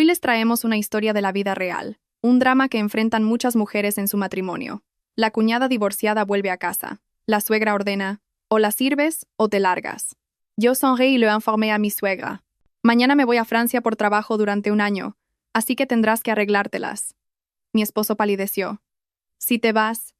Hoy les traemos una historia de la vida real, un drama que enfrentan muchas mujeres en su matrimonio. La cuñada divorciada vuelve a casa. La suegra ordena, o la sirves o te largas. Yo sonreí y le informé a mi suegra. Mañana me voy a Francia por trabajo durante un año, así que tendrás que arreglártelas. Mi esposo palideció. Si te vas,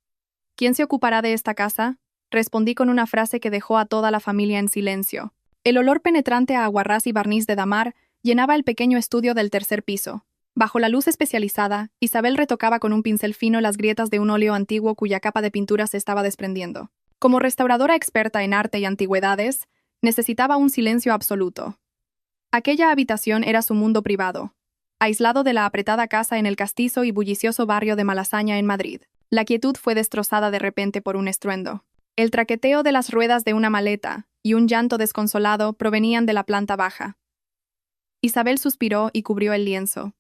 ¿quién se ocupará de esta casa? Respondí con una frase que dejó a toda la familia en silencio. El olor penetrante a aguarrás y barniz de damar llenaba el pequeño estudio del tercer piso. Bajo la luz especializada, Isabel retocaba con un pincel fino las grietas de un óleo antiguo cuya capa de pintura se estaba desprendiendo. Como restauradora experta en arte y antigüedades, necesitaba un silencio absoluto. Aquella habitación era su mundo privado, aislado de la apretada casa en el castizo y bullicioso barrio de Malasaña en Madrid. La quietud fue destrozada de repente por un estruendo. El traqueteo de las ruedas de una maleta y un llanto desconsolado provenían de la planta baja. Isabel suspiró y cubrió el lienzo.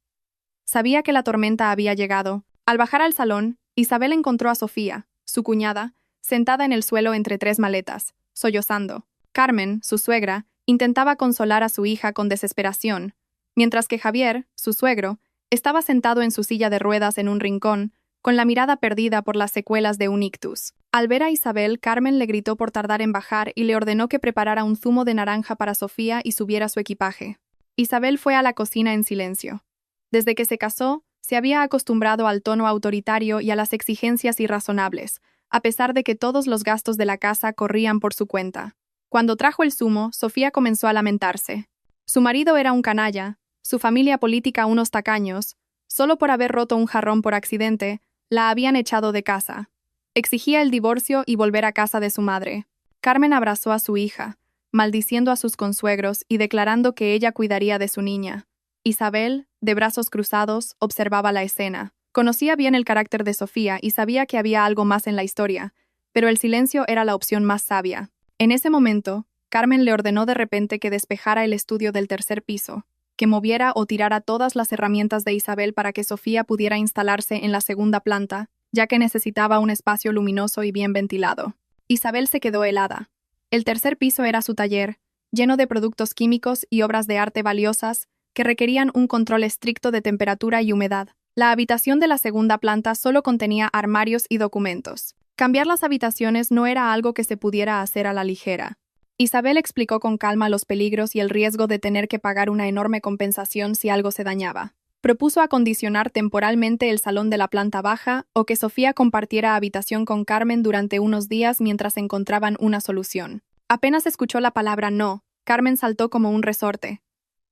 Sabía que la tormenta había llegado. Al bajar al salón, Isabel encontró a Sofía, su cuñada, sentada en el suelo entre tres maletas, sollozando. Carmen, su suegra, intentaba consolar a su hija con desesperación, mientras que Javier, su suegro, estaba sentado en su silla de ruedas en un rincón, con la mirada perdida por las secuelas de un ictus. Al ver a Isabel, Carmen le gritó por tardar en bajar y le ordenó que preparara un zumo de naranja para Sofía y subiera su equipaje. Isabel fue a la cocina en silencio. Desde que se casó, se había acostumbrado al tono autoritario y a las exigencias irrazonables, a pesar de que todos los gastos de la casa corrían por su cuenta. Cuando trajo el zumo, Sofía comenzó a lamentarse. Su marido era un canalla, su familia política unos tacaños, solo por haber roto un jarrón por accidente, la habían echado de casa. Exigía el divorcio y volver a casa de su madre. Carmen abrazó a su hija, maldiciendo a sus consuegros y declarando que ella cuidaría de su niña. Isabel, de brazos cruzados, observaba la escena. Conocía bien el carácter de Sofía y sabía que había algo más en la historia, pero el silencio era la opción más sabia. En ese momento, Carmen le ordenó de repente que despejara el estudio del tercer piso, que moviera o tirara todas las herramientas de Isabel para que Sofía pudiera instalarse en la segunda planta, ya que necesitaba un espacio luminoso y bien ventilado. Isabel se quedó helada. El tercer piso era su taller, lleno de productos químicos y obras de arte valiosas que requerían un control estricto de temperatura y humedad. La habitación de la segunda planta solo contenía armarios y documentos. Cambiar las habitaciones no era algo que se pudiera hacer a la ligera. Isabel explicó con calma los peligros y el riesgo de tener que pagar una enorme compensación si algo se dañaba. Propuso acondicionar temporalmente el salón de la planta baja o que Sofía compartiera habitación con Carmen durante unos días mientras encontraban una solución. Apenas escuchó la palabra no, Carmen saltó como un resorte.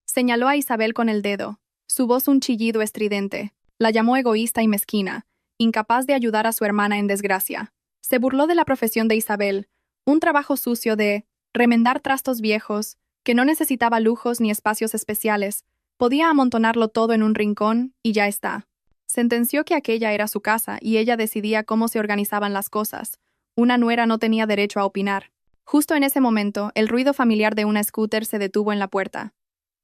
Señaló a Isabel con el dedo, su voz un chillido estridente. La llamó egoísta y mezquina, incapaz de ayudar a su hermana en desgracia. Se burló de la profesión de Isabel, un trabajo sucio de remendar trastos viejos, que no necesitaba lujos ni espacios especiales, podía amontonarlo todo en un rincón y ya está. Sentenció que aquella era su casa y ella decidía cómo se organizaban las cosas. Una nuera no tenía derecho a opinar. Justo en ese momento, el ruido familiar de una scooter se detuvo en la puerta.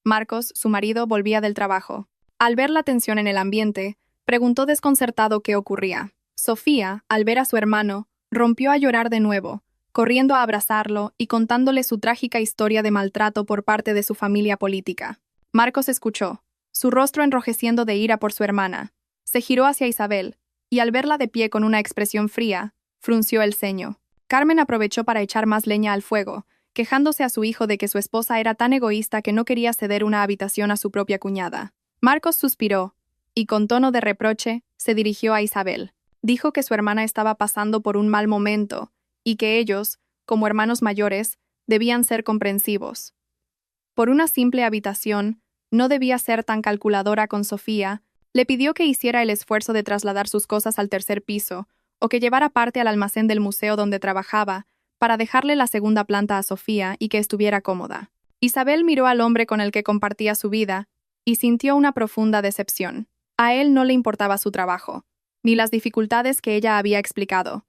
Marcos, su marido, volvía del trabajo. Al ver la tensión en el ambiente, preguntó desconcertado qué ocurría. Sofía, al ver a su hermano, rompió a llorar de nuevo, corriendo a abrazarlo y contándole su trágica historia de maltrato por parte de su familia política. Marcos escuchó, su rostro enrojeciendo de ira por su hermana. Se giró hacia Isabel, y al verla de pie con una expresión fría, frunció el ceño. Carmen aprovechó para echar más leña al fuego, quejándose a su hijo de que su esposa era tan egoísta que no quería ceder una habitación a su propia cuñada. Marcos suspiró, y con tono de reproche, se dirigió a Isabel. Dijo que su hermana estaba pasando por un mal momento, y que ellos, como hermanos mayores, debían ser comprensivos. Por una simple habitación, no debía ser tan calculadora con Sofía, le pidió que hiciera el esfuerzo de trasladar sus cosas al tercer piso, o que llevara parte al almacén del museo donde trabajaba, para dejarle la segunda planta a Sofía y que estuviera cómoda. Isabel miró al hombre con el que compartía su vida, y sintió una profunda decepción. A él no le importaba su trabajo, ni las dificultades que ella había explicado.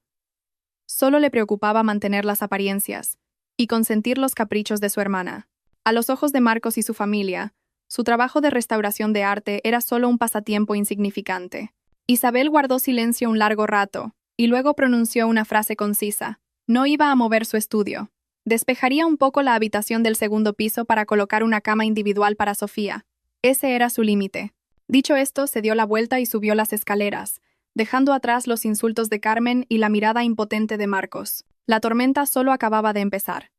Solo le preocupaba mantener las apariencias, y consentir los caprichos de su hermana. A los ojos de Marcos y su familia, su trabajo de restauración de arte era solo un pasatiempo insignificante. Isabel guardó silencio un largo rato, y luego pronunció una frase concisa. No iba a mover su estudio. Despejaría un poco la habitación del segundo piso para colocar una cama individual para Sofía. Ese era su límite. Dicho esto, se dio la vuelta y subió las escaleras, dejando atrás los insultos de Carmen y la mirada impotente de Marcos. La tormenta solo acababa de empezar,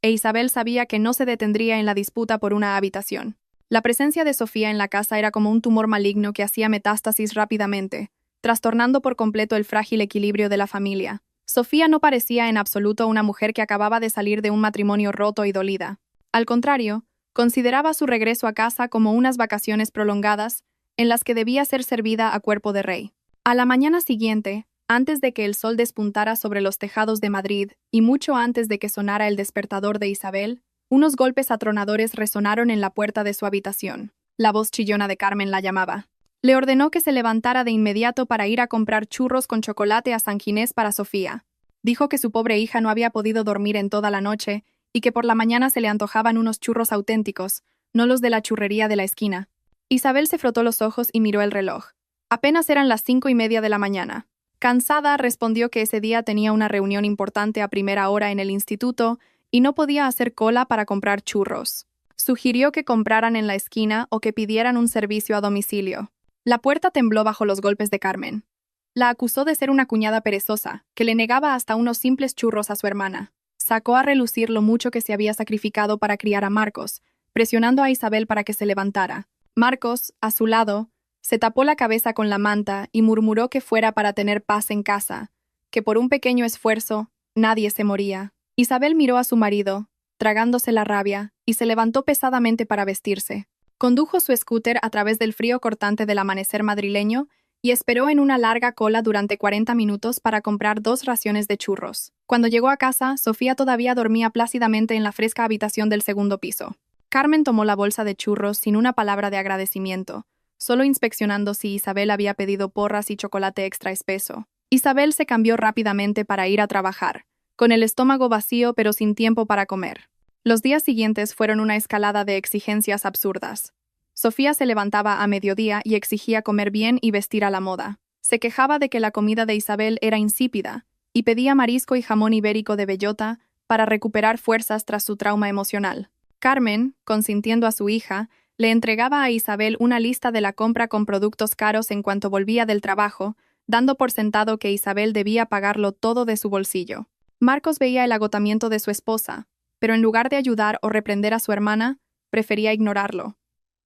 e Isabel sabía que no se detendría en la disputa por una habitación. La presencia de Sofía en la casa era como un tumor maligno que hacía metástasis rápidamente, trastornando por completo el frágil equilibrio de la familia. Sofía no parecía en absoluto una mujer que acababa de salir de un matrimonio roto y dolida. Al contrario, consideraba su regreso a casa como unas vacaciones prolongadas en las que debía ser servida a cuerpo de rey. A la mañana siguiente, antes de que el sol despuntara sobre los tejados de Madrid y mucho antes de que sonara el despertador de Isabel, unos golpes atronadores resonaron en la puerta de su habitación. La voz chillona de Carmen la llamaba. Le ordenó que se levantara de inmediato para ir a comprar churros con chocolate a San Ginés para Sofía. Dijo que su pobre hija no había podido dormir en toda la noche y que por la mañana se le antojaban unos churros auténticos, no los de la churrería de la esquina. Isabel se frotó los ojos y miró el reloj. Apenas eran las 5:30 de la mañana. Cansada, respondió que ese día tenía una reunión importante a primera hora en el instituto y no podía hacer cola para comprar churros. Sugirió que compraran en la esquina o que pidieran un servicio a domicilio. La puerta tembló bajo los golpes de Carmen. La acusó de ser una cuñada perezosa, que le negaba hasta unos simples churros a su hermana. Sacó a relucir lo mucho que se había sacrificado para criar a Marcos, presionando a Isabel para que se levantara. Marcos, a su lado, se tapó la cabeza con la manta y murmuró que fuera para tener paz en casa, que por un pequeño esfuerzo nadie se moría. Isabel miró a su marido, tragándose la rabia, y se levantó pesadamente para vestirse. Condujo su scooter a través del frío cortante del amanecer madrileño y esperó en una larga cola durante 40 minutos para comprar 2 raciones de churros. Cuando llegó a casa, Sofía todavía dormía plácidamente en la fresca habitación del segundo piso. Carmen tomó la bolsa de churros sin una palabra de agradecimiento, solo inspeccionando si Isabel había pedido porras y chocolate extra espeso. Isabel se cambió rápidamente para ir a trabajar, con el estómago vacío pero sin tiempo para comer. Los días siguientes fueron una escalada de exigencias absurdas. Sofía se levantaba a mediodía y exigía comer bien y vestir a la moda. Se quejaba de que la comida de Isabel era insípida y pedía marisco y jamón ibérico de bellota para recuperar fuerzas tras su trauma emocional. Carmen, consintiendo a su hija, le entregaba a Isabel una lista de la compra con productos caros en cuanto volvía del trabajo, dando por sentado que Isabel debía pagarlo todo de su bolsillo. Marcos veía el agotamiento de su esposa, pero en lugar de ayudar o reprender a su hermana, prefería ignorarlo.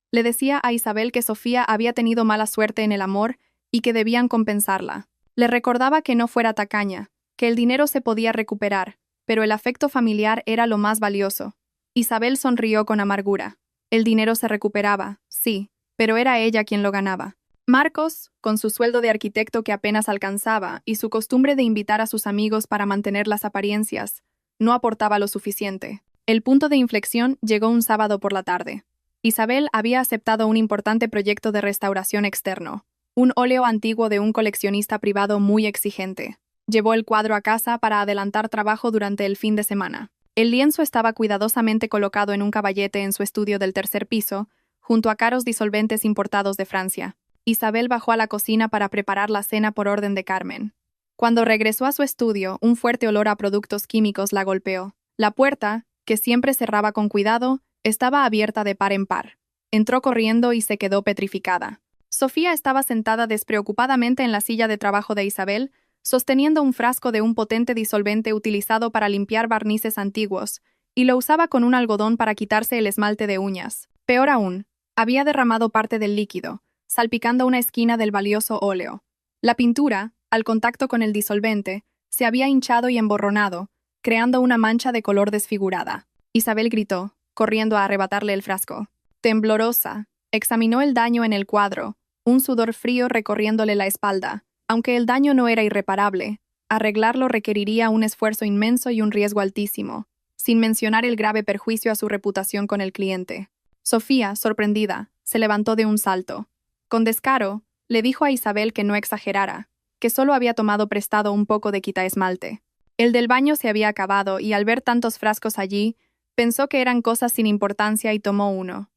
Le decía a Isabel que Sofía había tenido mala suerte en el amor y que debían compensarla. Le recordaba que no fuera tacaña, que el dinero se podía recuperar, pero el afecto familiar era lo más valioso. Isabel sonrió con amargura. El dinero se recuperaba, sí, pero era ella quien lo ganaba. Marcos, con su sueldo de arquitecto que apenas alcanzaba y su costumbre de invitar a sus amigos para mantener las apariencias, no aportaba lo suficiente. El punto de inflexión llegó un sábado por la tarde. Isabel había aceptado un importante proyecto de restauración externo, un óleo antiguo de un coleccionista privado muy exigente. Llevó el cuadro a casa para adelantar trabajo durante el fin de semana. El lienzo estaba cuidadosamente colocado en un caballete en su estudio del tercer piso, junto a caros disolventes importados de Francia. Isabel bajó a la cocina para preparar la cena por orden de Carmen. Cuando regresó a su estudio, un fuerte olor a productos químicos la golpeó. La puerta, que siempre cerraba con cuidado, estaba abierta de par en par. Entró corriendo y se quedó petrificada. Sofía estaba sentada despreocupadamente en la silla de trabajo de Isabel, sosteniendo un frasco de un potente disolvente utilizado para limpiar barnices antiguos, y lo usaba con un algodón para quitarse el esmalte de uñas. Peor aún, había derramado parte del líquido, salpicando una esquina del valioso óleo. La pintura, al contacto con el disolvente, se había hinchado y emborronado, creando una mancha de color desfigurada. Isabel gritó, corriendo a arrebatarle el frasco. Temblorosa, examinó el daño en el cuadro, un sudor frío recorriéndole la espalda. Aunque el daño no era irreparable, arreglarlo requeriría un esfuerzo inmenso y un riesgo altísimo, sin mencionar el grave perjuicio a su reputación con el cliente. Sofía, sorprendida, se levantó de un salto. Con descaro, le dijo a Isabel que no exagerara, que solo había tomado prestado un poco de quitaesmalte. El del baño se había acabado y al ver tantos frascos allí, pensó que eran cosas sin importancia y tomó uno.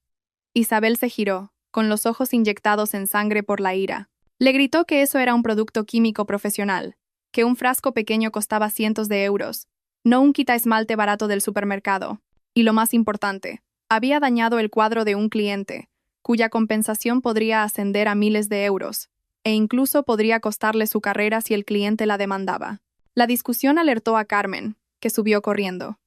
Isabel se giró, con los ojos inyectados en sangre por la ira. Le gritó que eso era un producto químico profesional, que un frasco pequeño costaba cientos de euros, no un quitaesmalte barato del supermercado. Y lo más importante, había dañado el cuadro de un cliente, cuya compensación podría ascender a miles de euros, e incluso podría costarle su carrera si el cliente la demandaba. La discusión alertó a Carmen, que subió corriendo.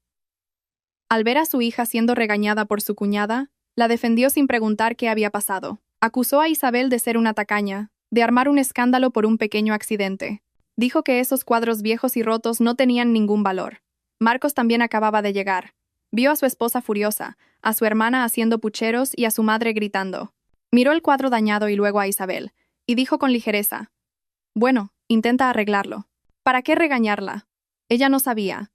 Al ver a su hija siendo regañada por su cuñada, la defendió sin preguntar qué había pasado. Acusó a Isabel de ser una tacaña, de armar un escándalo por un pequeño accidente. Dijo que esos cuadros viejos y rotos no tenían ningún valor. Marcos también acababa de llegar. Vio a su esposa furiosa, a su hermana haciendo pucheros y a su madre gritando. Miró el cuadro dañado y luego a Isabel, y dijo con ligereza: «Bueno, intenta arreglarlo». ¿Para qué regañarla? Ella no sabía.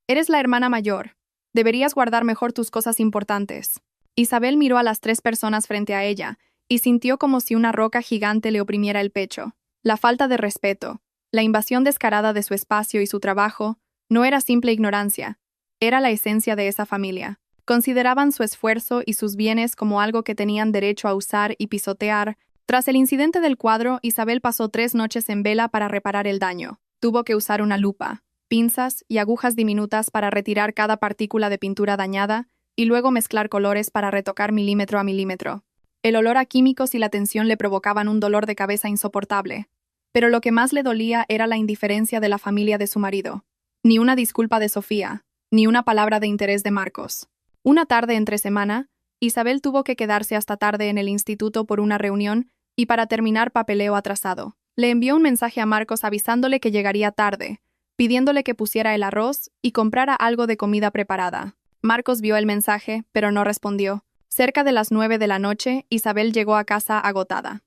Eres la hermana mayor. Deberías guardar mejor tus cosas importantes. Isabel miró a las 3 personas frente a ella, y sintió como si una roca gigante le oprimiera el pecho. La falta de respeto, la invasión descarada de su espacio y su trabajo, no era simple ignorancia, era la esencia de esa familia. Consideraban su esfuerzo y sus bienes como algo que tenían derecho a usar y pisotear. Tras el incidente del cuadro, Isabel pasó 3 noches en vela para reparar el daño. Tuvo que usar una lupa, pinzas y agujas diminutas para retirar cada partícula de pintura dañada y luego mezclar colores para retocar milímetro a milímetro. El olor a químicos y la tensión le provocaban un dolor de cabeza insoportable. Pero lo que más le dolía era la indiferencia de la familia de su marido. Ni una disculpa de Sofía, ni una palabra de interés de Marcos. Una tarde entre semana, Isabel tuvo que quedarse hasta tarde en el instituto por una reunión y para terminar papeleo atrasado. Le envió un mensaje a Marcos avisándole que llegaría tarde, pidiéndole que pusiera el arroz y comprara algo de comida preparada. Marcos vio el mensaje, pero no respondió. Cerca de las 9 de la noche, Isabel llegó a casa agotada.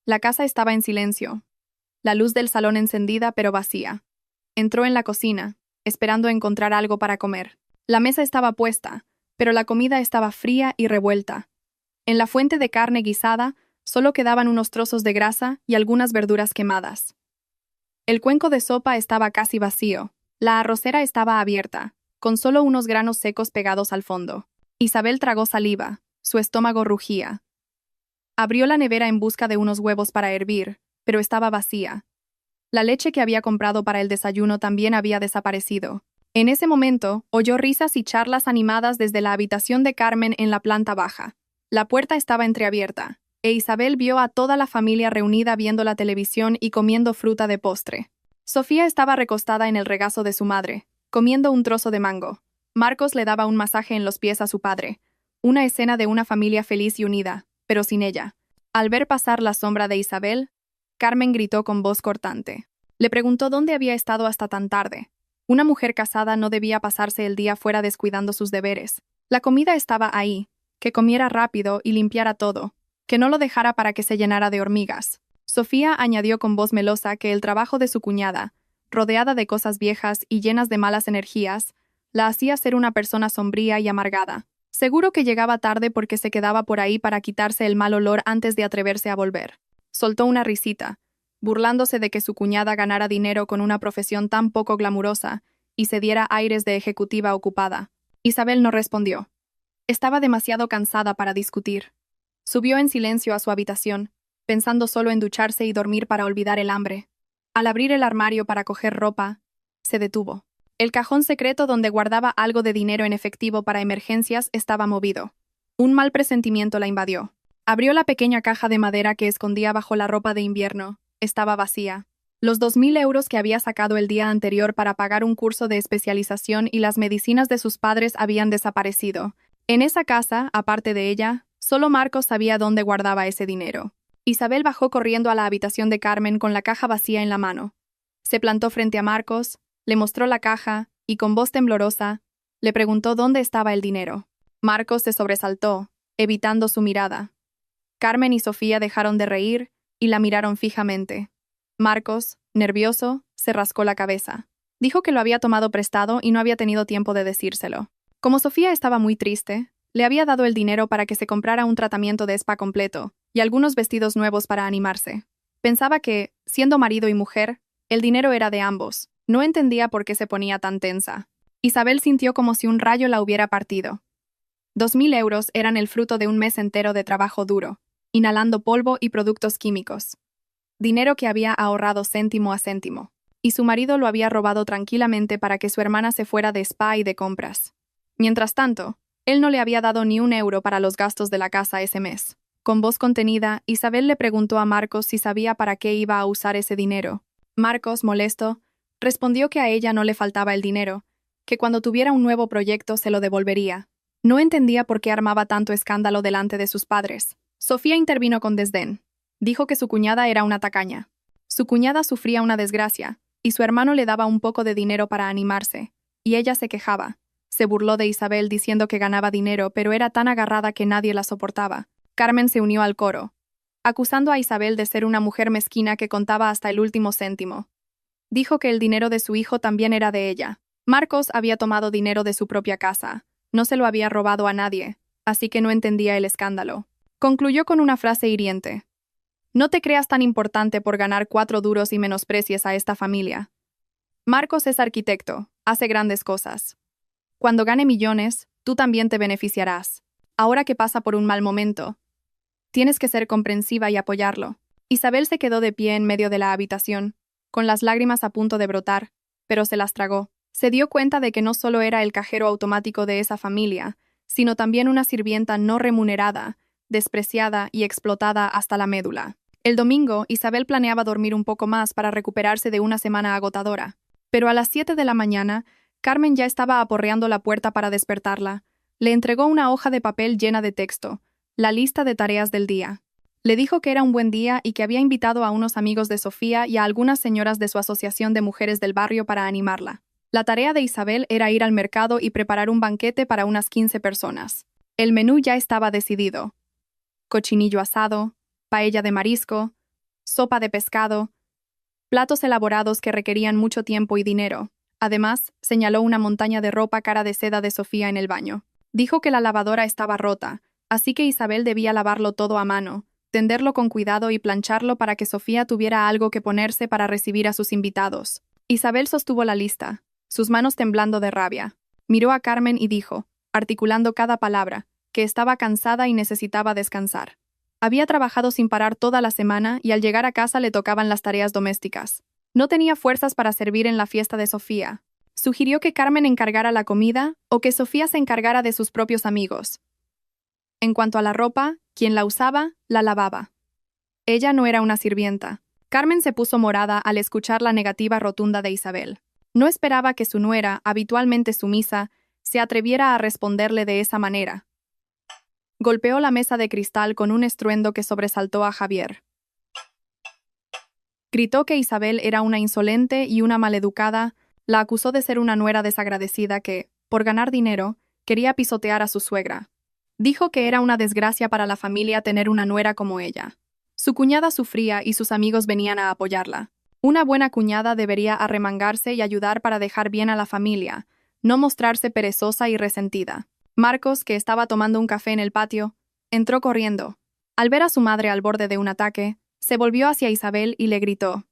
La casa estaba en silencio. La luz del salón encendida pero vacía. Entró en la cocina, esperando encontrar algo para comer. La mesa estaba puesta, pero la comida estaba fría y revuelta. En la fuente de carne guisada solo quedaban unos trozos de grasa y algunas verduras quemadas. El cuenco de sopa estaba casi vacío. La arrocera estaba abierta, con solo unos granos secos pegados al fondo. Isabel tragó saliva, su estómago rugía. Abrió la nevera en busca de unos huevos para hervir, pero estaba vacía. La leche que había comprado para el desayuno también había desaparecido. En ese momento, oyó risas y charlas animadas desde la habitación de Carmen en la planta baja. La puerta estaba entreabierta, e Isabel vio a toda la familia reunida viendo la televisión y comiendo fruta de postre. Sofía estaba recostada en el regazo de su madre, comiendo un trozo de mango. Marcos le daba un masaje en los pies a su padre. Una escena de una familia feliz y unida, pero sin ella. Al ver pasar la sombra de Isabel, Carmen gritó con voz cortante. Le preguntó dónde había estado hasta tan tarde. Una mujer casada no debía pasarse el día fuera descuidando sus deberes. La comida estaba ahí, que comiera rápido y limpiara todo, que no lo dejara para que se llenara de hormigas. Sofía añadió con voz melosa que el trabajo de su cuñada, rodeada de cosas viejas y llenas de malas energías, la hacía ser una persona sombría y amargada. Seguro que llegaba tarde porque se quedaba por ahí para quitarse el mal olor antes de atreverse a volver. Soltó una risita, burlándose de que su cuñada ganara dinero con una profesión tan poco glamurosa y se diera aires de ejecutiva ocupada. Isabel no respondió. Estaba demasiado cansada para discutir. Subió en silencio a su habitación, pensando solo en ducharse y dormir para olvidar el hambre. Al abrir el armario para coger ropa, se detuvo. El cajón secreto donde guardaba algo de dinero en efectivo para emergencias estaba movido. Un mal presentimiento la invadió. Abrió la pequeña caja de madera que escondía bajo la ropa de invierno. Estaba vacía. Los 2.000 euros que había sacado el día anterior para pagar un curso de especialización y las medicinas de sus padres habían desaparecido. En esa casa, aparte de ella, solo Marcos sabía dónde guardaba ese dinero. Isabel bajó corriendo a la habitación de Carmen con la caja vacía en la mano. Se plantó frente a Marcos, le mostró la caja y, con voz temblorosa, le preguntó dónde estaba el dinero. Marcos se sobresaltó, evitando su mirada. Carmen y Sofía dejaron de reír y la miraron fijamente. Marcos, nervioso, se rascó la cabeza. Dijo que lo había tomado prestado y no había tenido tiempo de decírselo. Como Sofía estaba muy triste, le había dado el dinero para que se comprara un tratamiento de spa completo y algunos vestidos nuevos para animarse. Pensaba que, siendo marido y mujer, el dinero era de ambos. No entendía por qué se ponía tan tensa. Isabel sintió como si un rayo la hubiera partido. 2.000 euros eran el fruto de un mes entero de trabajo duro, inhalando polvo y productos químicos. Dinero que había ahorrado céntimo a céntimo. Y su marido lo había robado tranquilamente para que su hermana se fuera de spa y de compras. Mientras tanto, él no le había dado ni un euro para los gastos de la casa ese mes. Con voz contenida, Isabel le preguntó a Marcos si sabía para qué iba a usar ese dinero. Marcos, molesto, respondió que a ella no le faltaba el dinero, que cuando tuviera un nuevo proyecto se lo devolvería. No entendía por qué armaba tanto escándalo delante de sus padres. Sofía intervino con desdén. Dijo que su cuñada era una tacaña. Su cuñada sufría una desgracia, y su hermano le daba un poco de dinero para animarse, y ella se quejaba. Se burló de Isabel diciendo que ganaba dinero, pero era tan agarrada que nadie la soportaba. Carmen se unió al coro, acusando a Isabel de ser una mujer mezquina que contaba hasta el último céntimo. Dijo que el dinero de su hijo también era de ella. Marcos había tomado dinero de su propia casa. No se lo había robado a nadie, así que no entendía el escándalo. Concluyó con una frase hiriente. No te creas tan importante por ganar 4 duros y menosprecies a esta familia. Marcos es arquitecto, hace grandes cosas. Cuando gane millones, tú también te beneficiarás. Ahora que pasa por un mal momento, tienes que ser comprensiva y apoyarlo. Isabel se quedó de pie en medio de la habitación, con las lágrimas a punto de brotar, pero se las tragó. Se dio cuenta de que no solo era el cajero automático de esa familia, sino también una sirvienta no remunerada, despreciada y explotada hasta la médula. El domingo, Isabel planeaba dormir un poco más para recuperarse de una semana agotadora. Pero a las 7 de la mañana, Carmen ya estaba aporreando la puerta para despertarla. Le entregó una hoja de papel llena de texto, la lista de tareas del día. Le dijo que era un buen día y que había invitado a unos amigos de Sofía y a algunas señoras de su asociación de mujeres del barrio para animarla. La tarea de Isabel era ir al mercado y preparar un banquete para unas 15 personas. El menú ya estaba decidido. Cochinillo asado, paella de marisco, sopa de pescado, platos elaborados que requerían mucho tiempo y dinero. Además, señaló una montaña de ropa cara de seda de Sofía en el baño. Dijo que la lavadora estaba rota, así que Isabel debía lavarlo todo a mano, tenderlo con cuidado y plancharlo para que Sofía tuviera algo que ponerse para recibir a sus invitados. Isabel sostuvo la lista, sus manos temblando de rabia. Miró a Carmen y dijo, articulando cada palabra, que estaba cansada y necesitaba descansar. Había trabajado sin parar toda la semana y al llegar a casa le tocaban las tareas domésticas. No tenía fuerzas para servir en la fiesta de Sofía. Sugirió que Carmen encargara la comida o que Sofía se encargara de sus propios amigos. En cuanto a la ropa, quien la usaba, la lavaba. Ella no era una sirvienta. Carmen se puso morada al escuchar la negativa rotunda de Isabel. No esperaba que su nuera, habitualmente sumisa, se atreviera a responderle de esa manera. Golpeó la mesa de cristal con un estruendo que sobresaltó a Javier. Gritó que Isabel era una insolente y una maleducada, la acusó de ser una nuera desagradecida que, por ganar dinero, quería pisotear a su suegra. Dijo que era una desgracia para la familia tener una nuera como ella. Su cuñada sufría y sus amigos venían a apoyarla. Una buena cuñada debería arremangarse y ayudar para dejar bien a la familia, no mostrarse perezosa y resentida. Marcos, que estaba tomando un café en el patio, entró corriendo. Al ver a su madre al borde de un ataque, se volvió hacia Isabel y le gritó.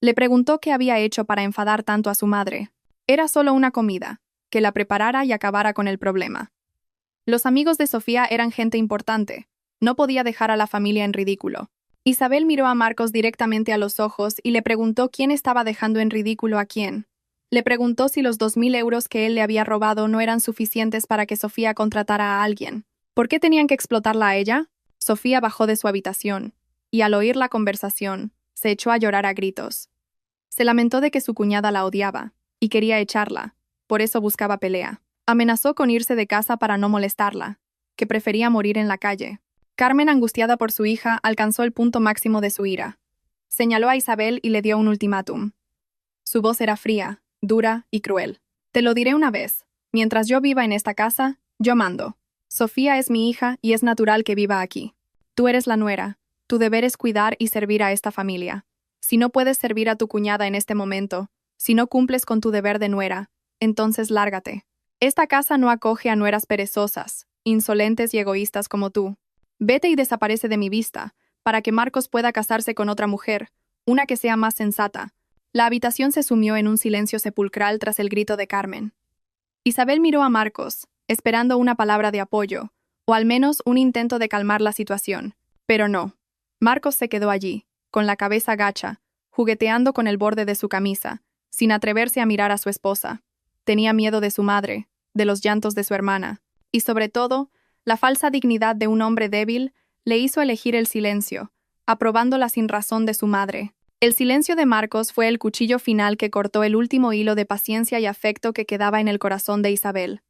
Le preguntó qué había hecho para enfadar tanto a su madre. Era solo una comida, que la preparara y acabara con el problema. Los amigos de Sofía eran gente importante. No podía dejar a la familia en ridículo. Isabel miró a Marcos directamente a los ojos y le preguntó quién estaba dejando en ridículo a quién. Le preguntó si los 2.000 euros que él le había robado no eran suficientes para que Sofía contratara a alguien. ¿Por qué tenían que explotarla a ella? Sofía bajó de su habitación, y al oír la conversación, se echó a llorar a gritos. Se lamentó de que su cuñada la odiaba, y quería echarla, por eso buscaba pelea. Amenazó con irse de casa para no molestarla, que prefería morir en la calle. Carmen, angustiada por su hija, alcanzó el punto máximo de su ira. Señaló a Isabel y le dio un ultimátum. Su voz era fría, dura y cruel. Te lo diré una vez. Mientras yo viva en esta casa, yo mando. Sofía es mi hija y es natural que viva aquí. Tú eres la nuera. Tu deber es cuidar y servir a esta familia. Si no puedes servir a tu cuñada en este momento, si no cumples con tu deber de nuera, entonces lárgate. Esta casa no acoge a nueras perezosas, insolentes y egoístas como tú. Vete y desaparece de mi vista, para que Marcos pueda casarse con otra mujer, una que sea más sensata. La habitación se sumió en un silencio sepulcral tras el grito de Carmen. Isabel miró a Marcos, esperando una palabra de apoyo, o al menos un intento de calmar la situación. Pero no. Marcos se quedó allí, con la cabeza gacha, jugueteando con el borde de su camisa, sin atreverse a mirar a su esposa. Tenía miedo de su madre, de los llantos de su hermana, y sobre todo, la falsa dignidad de un hombre débil le hizo elegir el silencio, aprobando la sinrazón de su madre. El silencio de Marcos fue el cuchillo final que cortó el último hilo de paciencia y afecto que quedaba en el corazón de Isabel.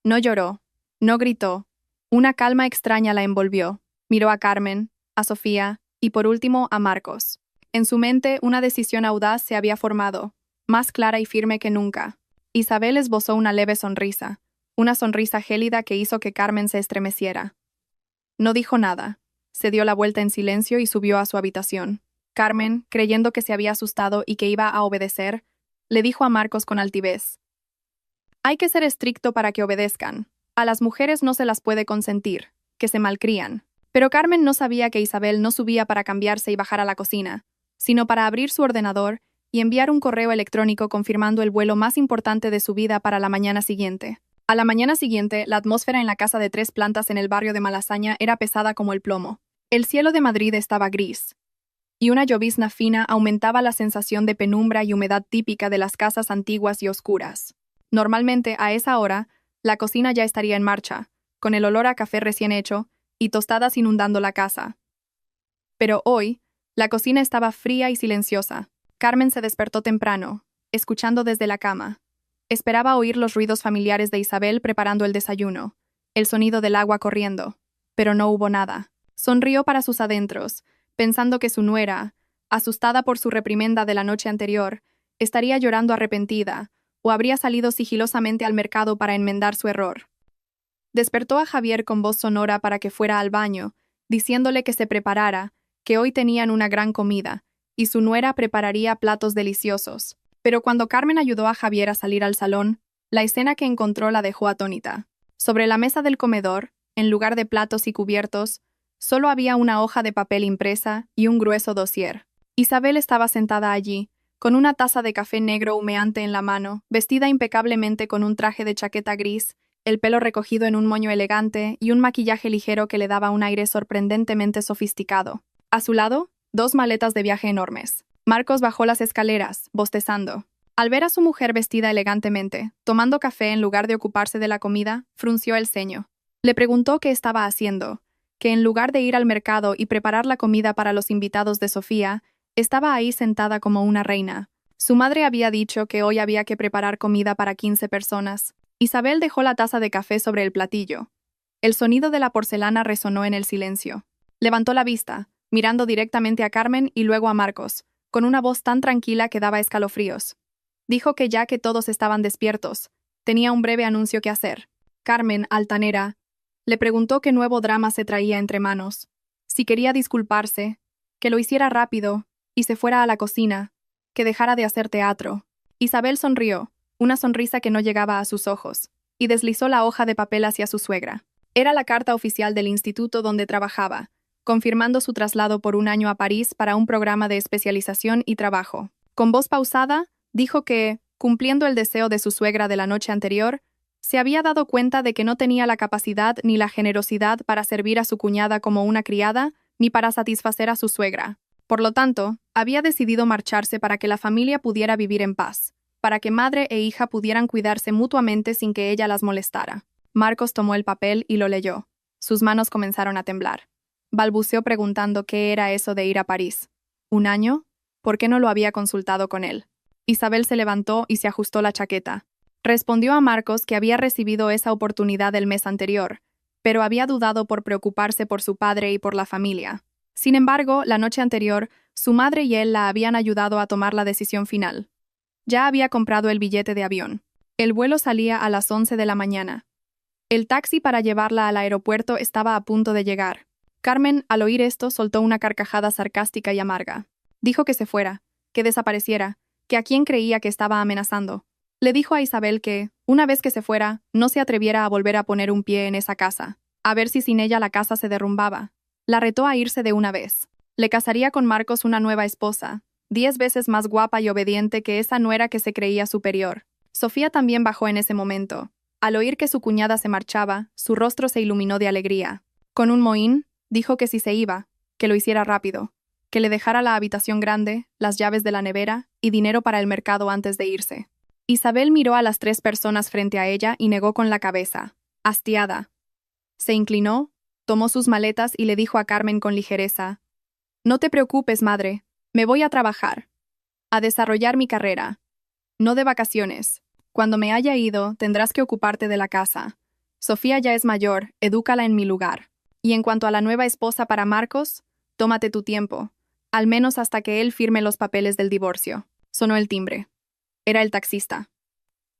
No lloró, no gritó. Una calma extraña la envolvió. Miró a Carmen, a Sofía y por último a Marcos. En su mente una decisión audaz se había formado, más clara y firme que nunca. Isabel esbozó una leve sonrisa, una sonrisa gélida que hizo que Carmen se estremeciera. No dijo nada. Se dio la vuelta en silencio y subió a su habitación. Carmen, creyendo que se había asustado y que iba a obedecer, le dijo a Marcos con altivez: «Hay que ser estricto para que obedezcan. A las mujeres no se las puede consentir, que se malcrían». Pero Carmen no sabía que Isabel no subía para cambiarse y bajar a la cocina, sino para abrir su ordenador y enviar un correo electrónico confirmando el vuelo más importante de su vida para la mañana siguiente. A la mañana siguiente, la atmósfera en la casa de 3 plantas en el barrio de Malasaña era pesada como el plomo. El cielo de Madrid estaba gris, y una llovizna fina aumentaba la sensación de penumbra y humedad típica de las casas antiguas y oscuras. Normalmente, a esa hora, la cocina ya estaría en marcha, con el olor a café recién hecho y tostadas inundando la casa. Pero hoy, la cocina estaba fría y silenciosa. Carmen se despertó temprano, escuchando desde la cama. Esperaba oír los ruidos familiares de Isabel preparando el desayuno, el sonido del agua corriendo, pero no hubo nada. Sonrió para sus adentros, pensando que su nuera, asustada por su reprimenda de la noche anterior, estaría llorando arrepentida o habría salido sigilosamente al mercado para enmendar su error. Despertó a Javier con voz sonora para que fuera al baño, diciéndole que se preparara, que hoy tenían una gran comida, y su nuera prepararía platos deliciosos. Pero cuando Carmen ayudó a Javier a salir al salón, la escena que encontró la dejó atónita. Sobre la mesa del comedor, en lugar de platos y cubiertos, solo había una hoja de papel impresa y un grueso dossier. Isabel estaba sentada allí, con una taza de café negro humeante en la mano, vestida impecablemente con un traje de chaqueta gris, el pelo recogido en un moño elegante y un maquillaje ligero que le daba un aire sorprendentemente sofisticado. A su lado, 2 maletas de viaje enormes. Marcos bajó las escaleras, bostezando. Al ver a su mujer vestida elegantemente, tomando café en lugar de ocuparse de la comida, frunció el ceño. Le preguntó qué estaba haciendo, que en lugar de ir al mercado y preparar la comida para los invitados de Sofía, estaba ahí sentada como una reina. Su madre había dicho que hoy había que preparar comida para 15 personas. Isabel dejó la taza de café sobre el platillo. El sonido de la porcelana resonó en el silencio. Levantó la vista, mirando directamente a Carmen y luego a Marcos, con una voz tan tranquila que daba escalofríos. Dijo que ya que todos estaban despiertos, tenía un breve anuncio que hacer. Carmen, altanera, le preguntó qué nuevo drama se traía entre manos, si quería disculparse, que lo hiciera rápido y se fuera a la cocina, que dejara de hacer teatro. Isabel sonrió, una sonrisa que no llegaba a sus ojos, y deslizó la hoja de papel hacia su suegra. Era la carta oficial del instituto donde trabajaba, confirmando su traslado por un año a París para un programa de especialización y trabajo. Con voz pausada, dijo que, cumpliendo el deseo de su suegra de la noche anterior, se había dado cuenta de que no tenía la capacidad ni la generosidad para servir a su cuñada como una criada, ni para satisfacer a su suegra. Por lo tanto, había decidido marcharse para que la familia pudiera vivir en paz, para que madre e hija pudieran cuidarse mutuamente sin que ella las molestara. Marcos tomó el papel y lo leyó. Sus manos comenzaron a temblar. Balbuceó preguntando qué era eso de ir a París. ¿Un año? ¿Por qué no lo había consultado con él? Isabel se levantó y se ajustó la chaqueta. Respondió a Marcos que había recibido esa oportunidad el mes anterior, pero había dudado por preocuparse por su padre y por la familia. Sin embargo, la noche anterior, su madre y él la habían ayudado a tomar la decisión final. Ya había comprado el billete de avión. El vuelo salía a las 11 de la mañana. El taxi para llevarla al aeropuerto estaba a punto de llegar. Carmen, al oír esto, soltó una carcajada sarcástica y amarga. Dijo que se fuera, que desapareciera, que a quien creía que estaba amenazando. Le dijo a Isabel que, una vez que se fuera, no se atreviera a volver a poner un pie en esa casa, a ver si sin ella la casa se derrumbaba. La retó a irse de una vez. Le casaría con Marcos una nueva esposa, 10 veces más guapa y obediente que esa nuera que se creía superior. Sofía también bajó en ese momento. Al oír que su cuñada se marchaba, su rostro se iluminó de alegría. Con un mohín, dijo que si se iba, que lo hiciera rápido, que le dejara la habitación grande, las llaves de la nevera y dinero para el mercado antes de irse. Isabel miró a las 3 personas frente a ella y negó con la cabeza, hastiada. Se inclinó, Tomó sus maletas y le dijo a Carmen con ligereza: «No te preocupes, madre. Me voy a trabajar. A desarrollar mi carrera. No de vacaciones. Cuando me haya ido, tendrás que ocuparte de la casa. Sofía ya es mayor, edúcala en mi lugar. Y en cuanto a la nueva esposa para Marcos, tómate tu tiempo, al menos hasta que él firme los papeles del divorcio». Sonó el timbre. Era el taxista.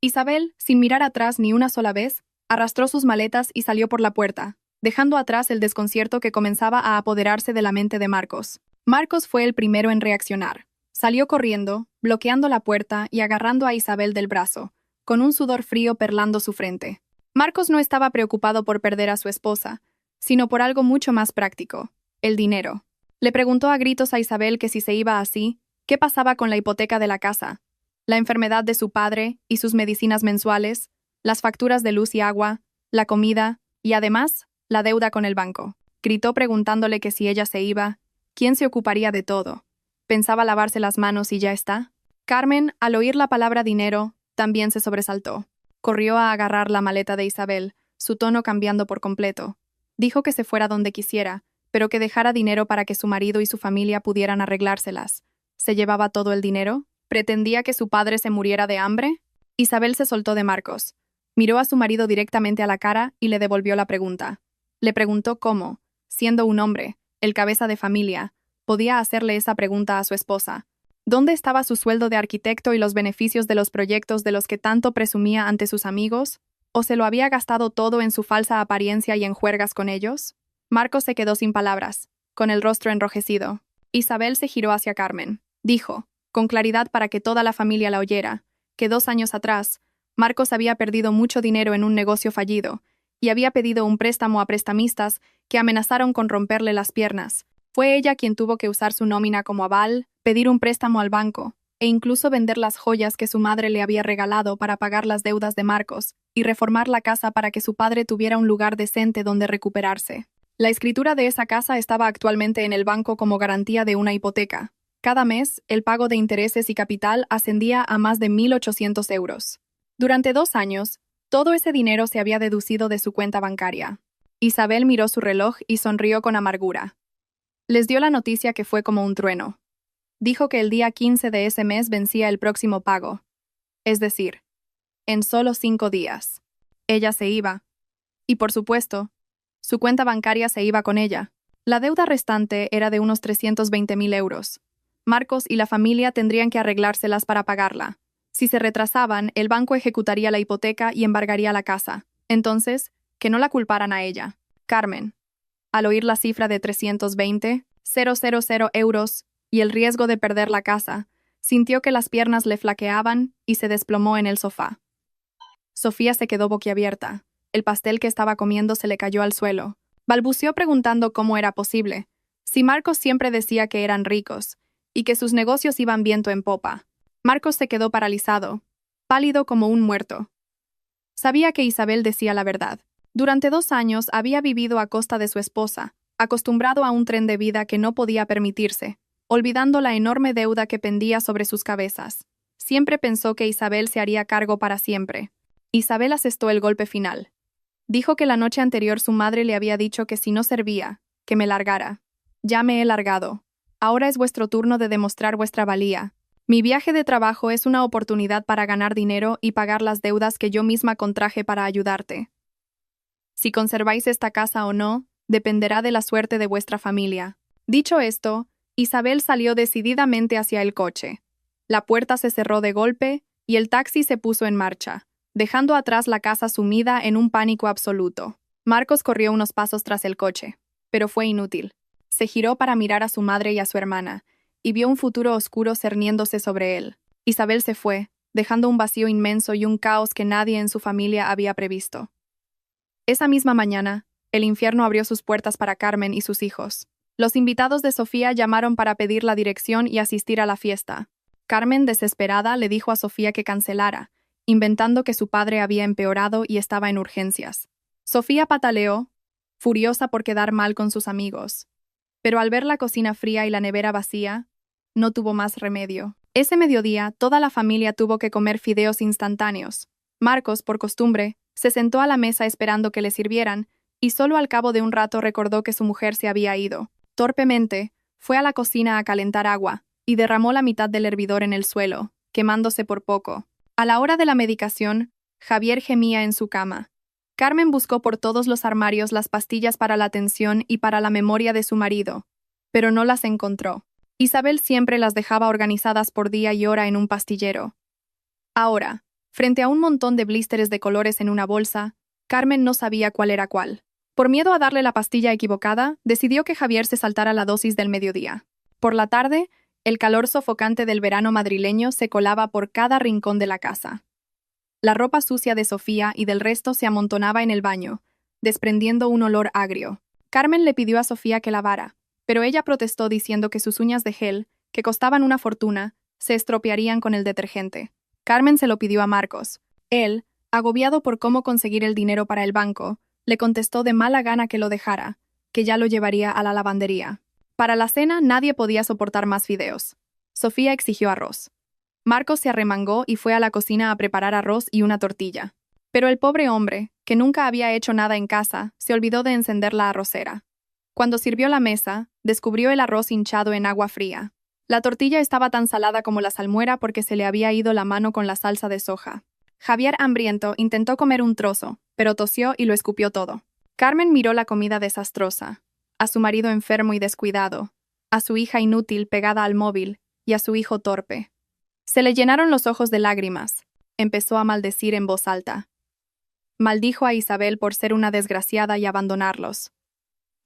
Isabel, sin mirar atrás ni una sola vez, arrastró sus maletas y salió por la puerta, dejando atrás el desconcierto que comenzaba a apoderarse de la mente de Marcos. Marcos fue el primero en reaccionar. Salió corriendo, bloqueando la puerta y agarrando a Isabel del brazo, con un sudor frío perlando su frente. Marcos no estaba preocupado por perder a su esposa, sino por algo mucho más práctico: el dinero. Le preguntó a gritos a Isabel que si se iba así, ¿qué pasaba con la hipoteca de la casa, la enfermedad de su padre y sus medicinas mensuales, las facturas de luz y agua, la comida y, además, la deuda con el banco? Gritó preguntándole que si ella se iba, ¿quién se ocuparía de todo? ¿Pensaba lavarse las manos y ya está? Carmen, al oír la palabra dinero, también se sobresaltó. Corrió a agarrar la maleta de Isabel, su tono cambiando por completo. Dijo que se fuera donde quisiera, pero que dejara dinero para que su marido y su familia pudieran arreglárselas. ¿Se llevaba todo el dinero? ¿Pretendía que su padre se muriera de hambre? Isabel se soltó de Marcos. Miró a su marido directamente a la cara y le devolvió la pregunta. Le preguntó cómo, siendo un hombre, el cabeza de familia, podía hacerle esa pregunta a su esposa. ¿Dónde estaba su sueldo de arquitecto y los beneficios de los proyectos de los que tanto presumía ante sus amigos? ¿O se lo había gastado todo en su falsa apariencia y en juergas con ellos? Marcos se quedó sin palabras, con el rostro enrojecido. Isabel se giró hacia Carmen. Dijo, con claridad para que toda la familia la oyera, que 2 años atrás, Marcos había perdido mucho dinero en un negocio fallido y había pedido un préstamo a prestamistas que amenazaron con romperle las piernas. Fue ella quien tuvo que usar su nómina como aval, pedir un préstamo al banco e incluso vender las joyas que su madre le había regalado para pagar las deudas de Marcos y reformar la casa para que su padre tuviera un lugar decente donde recuperarse. La escritura de esa casa estaba actualmente en el banco como garantía de una hipoteca. Cada mes, el pago de intereses y capital ascendía a más de 1.800 euros. Durante 2 años, todo ese dinero se había deducido de su cuenta bancaria. Isabel miró su reloj y sonrió con amargura. Les dio la noticia que fue como un trueno. Dijo que el día 15 de ese mes vencía el próximo pago. Es decir, en solo 5 días. Ella se iba. Y por supuesto, su cuenta bancaria se iba con ella. La deuda restante era de unos 320.000 euros. Marcos y la familia tendrían que arreglárselas para pagarla. Si se retrasaban, el banco ejecutaría la hipoteca y embargaría la casa. Entonces, que no la culparan a ella. Carmen, al oír la cifra de 320.000 euros y el riesgo de perder la casa, sintió que las piernas le flaqueaban y se desplomó en el sofá. Sofía se quedó boquiabierta. El pastel que estaba comiendo se le cayó al suelo. Balbuceó preguntando cómo era posible. Si Marcos siempre decía que eran ricos y que sus negocios iban viento en popa. Marcos se quedó paralizado, pálido como un muerto. Sabía que Isabel decía la verdad. Durante 2 años había vivido a costa de su esposa, acostumbrado a un tren de vida que no podía permitirse, olvidando la enorme deuda que pendía sobre sus cabezas. Siempre pensó que Isabel se haría cargo para siempre. Isabel asestó el golpe final. Dijo que la noche anterior su madre le había dicho que si no servía, que me largara. Ya me he largado. Ahora es vuestro turno de demostrar vuestra valía. Mi viaje de trabajo es una oportunidad para ganar dinero y pagar las deudas que yo misma contraje para ayudarte. Si conserváis esta casa o no, dependerá de la suerte de vuestra familia. Dicho esto, Isabel salió decididamente hacia el coche. La puerta se cerró de golpe y el taxi se puso en marcha, dejando atrás la casa sumida en un pánico absoluto. Marcos corrió unos pasos tras el coche, pero fue inútil. Se giró para mirar a su madre y a su hermana, y vio un futuro oscuro cerniéndose sobre él. Isabel se fue, dejando un vacío inmenso y un caos que nadie en su familia había previsto. Esa misma mañana, el infierno abrió sus puertas para Carmen y sus hijos. Los invitados de Sofía llamaron para pedir la dirección y asistir a la fiesta. Carmen, desesperada, le dijo a Sofía que cancelara, inventando que su padre había empeorado y estaba en urgencias. Sofía pataleó, furiosa por quedar mal con sus amigos. Pero al ver la cocina fría y la nevera vacía, no tuvo más remedio. Ese mediodía, toda la familia tuvo que comer fideos instantáneos. Marcos, por costumbre, se sentó a la mesa esperando que le sirvieran, y solo al cabo de un rato recordó que su mujer se había ido. Torpemente, fue a la cocina a calentar agua, y derramó la mitad del hervidor en el suelo, quemándose por poco. A la hora de la medicación, Javier gemía en su cama. Carmen buscó por todos los armarios las pastillas para la tensión y para la memoria de su marido, pero no las encontró. Isabel siempre las dejaba organizadas por día y hora en un pastillero. Ahora, frente a un montón de blísteres de colores en una bolsa, Carmen no sabía cuál era cuál. Por miedo a darle la pastilla equivocada, decidió que Javier se saltara la dosis del mediodía. Por la tarde, el calor sofocante del verano madrileño se colaba por cada rincón de la casa. La ropa sucia de Sofía y del resto se amontonaba en el baño, desprendiendo un olor agrio. Carmen le pidió a Sofía que lavara, pero ella protestó diciendo que sus uñas de gel, que costaban una fortuna, se estropearían con el detergente. Carmen se lo pidió a Marcos. Él, agobiado por cómo conseguir el dinero para el banco, le contestó de mala gana que lo dejara, que ya lo llevaría a la lavandería. Para la cena nadie podía soportar más fideos. Sofía exigió arroz. Marcos se arremangó y fue a la cocina a preparar arroz y una tortilla. Pero el pobre hombre, que nunca había hecho nada en casa, se olvidó de encender la arrocera. Cuando sirvió la mesa, descubrió el arroz hinchado en agua fría. La tortilla estaba tan salada como la salmuera porque se le había ido la mano con la salsa de soja. Javier, hambriento, intentó comer un trozo, pero tosió y lo escupió todo. Carmen miró la comida desastrosa, a su marido enfermo y descuidado, a su hija inútil pegada al móvil y a su hijo torpe. Se le llenaron los ojos de lágrimas. Empezó a maldecir en voz alta. Maldijo a Isabel por ser una desgraciada y abandonarlos.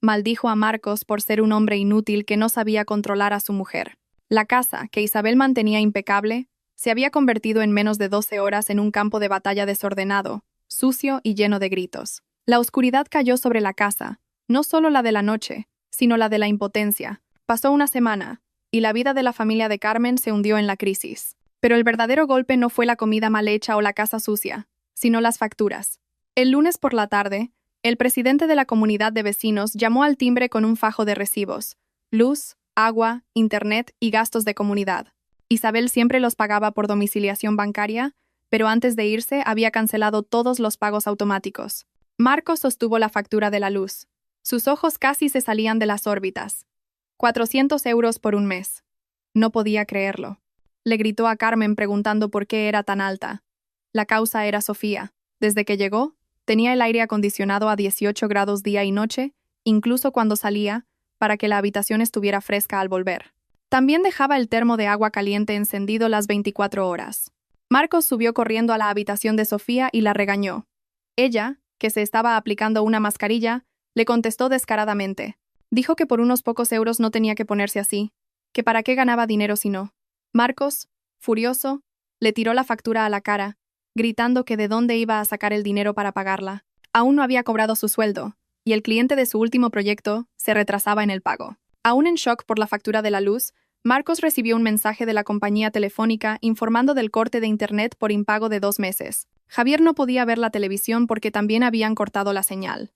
Maldijo a Marcos por ser un hombre inútil que no sabía controlar a su mujer. La casa, que Isabel mantenía impecable, se había convertido en menos de 12 horas en un campo de batalla desordenado, sucio y lleno de gritos. La oscuridad cayó sobre la casa, no solo la de la noche, sino la de la impotencia. Pasó una semana, y la vida de la familia de Carmen se hundió en la crisis. Pero el verdadero golpe no fue la comida mal hecha o la casa sucia, sino las facturas. El lunes por la tarde, el presidente de la comunidad de vecinos llamó al timbre con un fajo de recibos: luz, agua, internet y gastos de comunidad. Isabel siempre los pagaba por domiciliación bancaria, pero antes de irse había cancelado todos los pagos automáticos. Marcos sostuvo la factura de la luz. Sus ojos casi se salían de las órbitas. 400 euros por un mes. No podía creerlo. Le gritó a Carmen preguntando por qué era tan alta. La causa era Sofía. Desde que llegó, tenía el aire acondicionado a 18 grados día y noche, incluso cuando salía, para que la habitación estuviera fresca al volver. También dejaba el termo de agua caliente encendido las 24 horas. Marcos subió corriendo a la habitación de Sofía y la regañó. Ella, que se estaba aplicando una mascarilla, le contestó descaradamente. Dijo que por unos pocos euros no tenía que ponerse así, que para qué ganaba dinero si no. Marcos, furioso, le tiró la factura a la cara, gritando que de dónde iba a sacar el dinero para pagarla. Aún no había cobrado su sueldo, y el cliente de su último proyecto se retrasaba en el pago. Aún en shock por la factura de la luz, Marcos recibió un mensaje de la compañía telefónica informando del corte de internet por impago de 2 meses. Javier no podía ver la televisión porque también habían cortado la señal.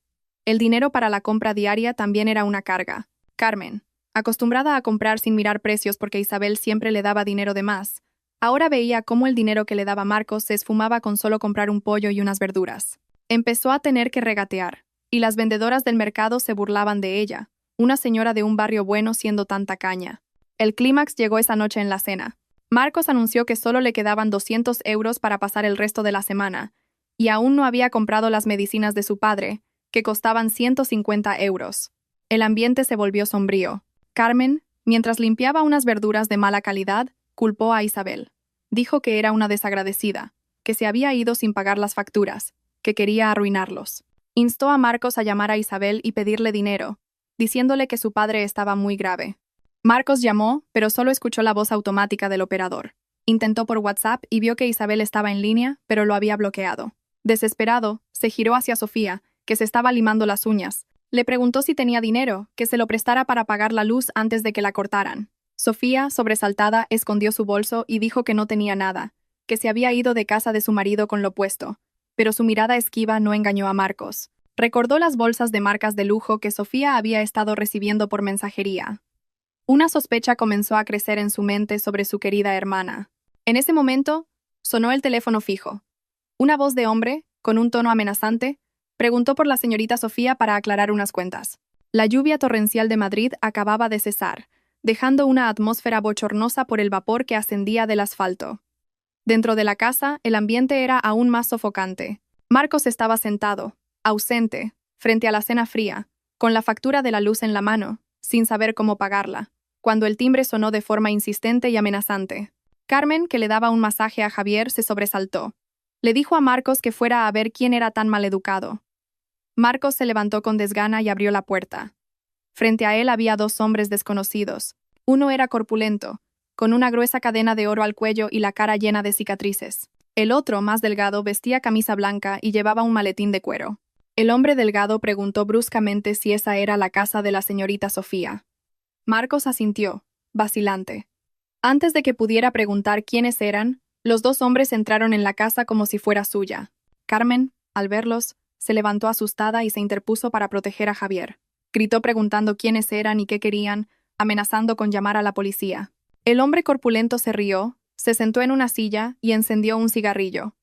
El dinero para la compra diaria también era una carga. Carmen, acostumbrada a comprar sin mirar precios porque Isabel siempre le daba dinero de más, ahora veía cómo el dinero que le daba Marcos se esfumaba con solo comprar un pollo y unas verduras. Empezó a tener que regatear, y las vendedoras del mercado se burlaban de ella, una señora de un barrio bueno siendo tan tacaña. El clímax llegó esa noche en la cena. Marcos anunció que solo le quedaban 200 euros para pasar el resto de la semana, y aún no había comprado las medicinas de su padre, que costaban 150 euros. El ambiente se volvió sombrío. Carmen, mientras limpiaba unas verduras de mala calidad, culpó a Isabel. Dijo que era una desagradecida, que se había ido sin pagar las facturas, que quería arruinarlos. Instó a Marcos a llamar a Isabel y pedirle dinero, diciéndole que su padre estaba muy grave. Marcos llamó, pero solo escuchó la voz automática del operador. Intentó por WhatsApp y vio que Isabel estaba en línea, pero lo había bloqueado. Desesperado, se giró hacia Sofía, que se estaba limando las uñas. Le preguntó si tenía dinero, que se lo prestara para pagar la luz antes de que la cortaran. Sofía, sobresaltada, escondió su bolso y dijo que no tenía nada, que se había ido de casa de su marido con lo puesto. Pero su mirada esquiva no engañó a Marcos. Recordó las bolsas de marcas de lujo que Sofía había estado recibiendo por mensajería. Una sospecha comenzó a crecer en su mente sobre su querida hermana. En ese momento, sonó el teléfono fijo. Una voz de hombre, con un tono amenazante, Preguntó por la señorita Sofía para aclarar unas cuentas. La lluvia torrencial de Madrid acababa de cesar, dejando una atmósfera bochornosa por el vapor que ascendía del asfalto. Dentro de la casa, el ambiente era aún más sofocante. Marcos estaba sentado, ausente, frente a la cena fría, con la factura de la luz en la mano, sin saber cómo pagarla, cuando el timbre sonó de forma insistente y amenazante. Carmen, que le daba un masaje a Javier, se sobresaltó. Le dijo a Marcos que fuera a ver quién era tan maleducado. Marcos se levantó con desgana y abrió la puerta. Frente a él había dos hombres desconocidos. Uno era corpulento, con una gruesa cadena de oro al cuello y la cara llena de cicatrices. El otro, más delgado, vestía camisa blanca y llevaba un maletín de cuero. El hombre delgado preguntó bruscamente si esa era la casa de la señorita Sofía. Marcos asintió, vacilante. Antes de que pudiera preguntar quiénes eran, los dos hombres entraron en la casa como si fuera suya. Carmen, al verlos, se levantó asustada y se interpuso para proteger a Javier. Gritó preguntando quiénes eran y qué querían, amenazando con llamar a la policía. El hombre corpulento se rió, se sentó en una silla y encendió un cigarrillo.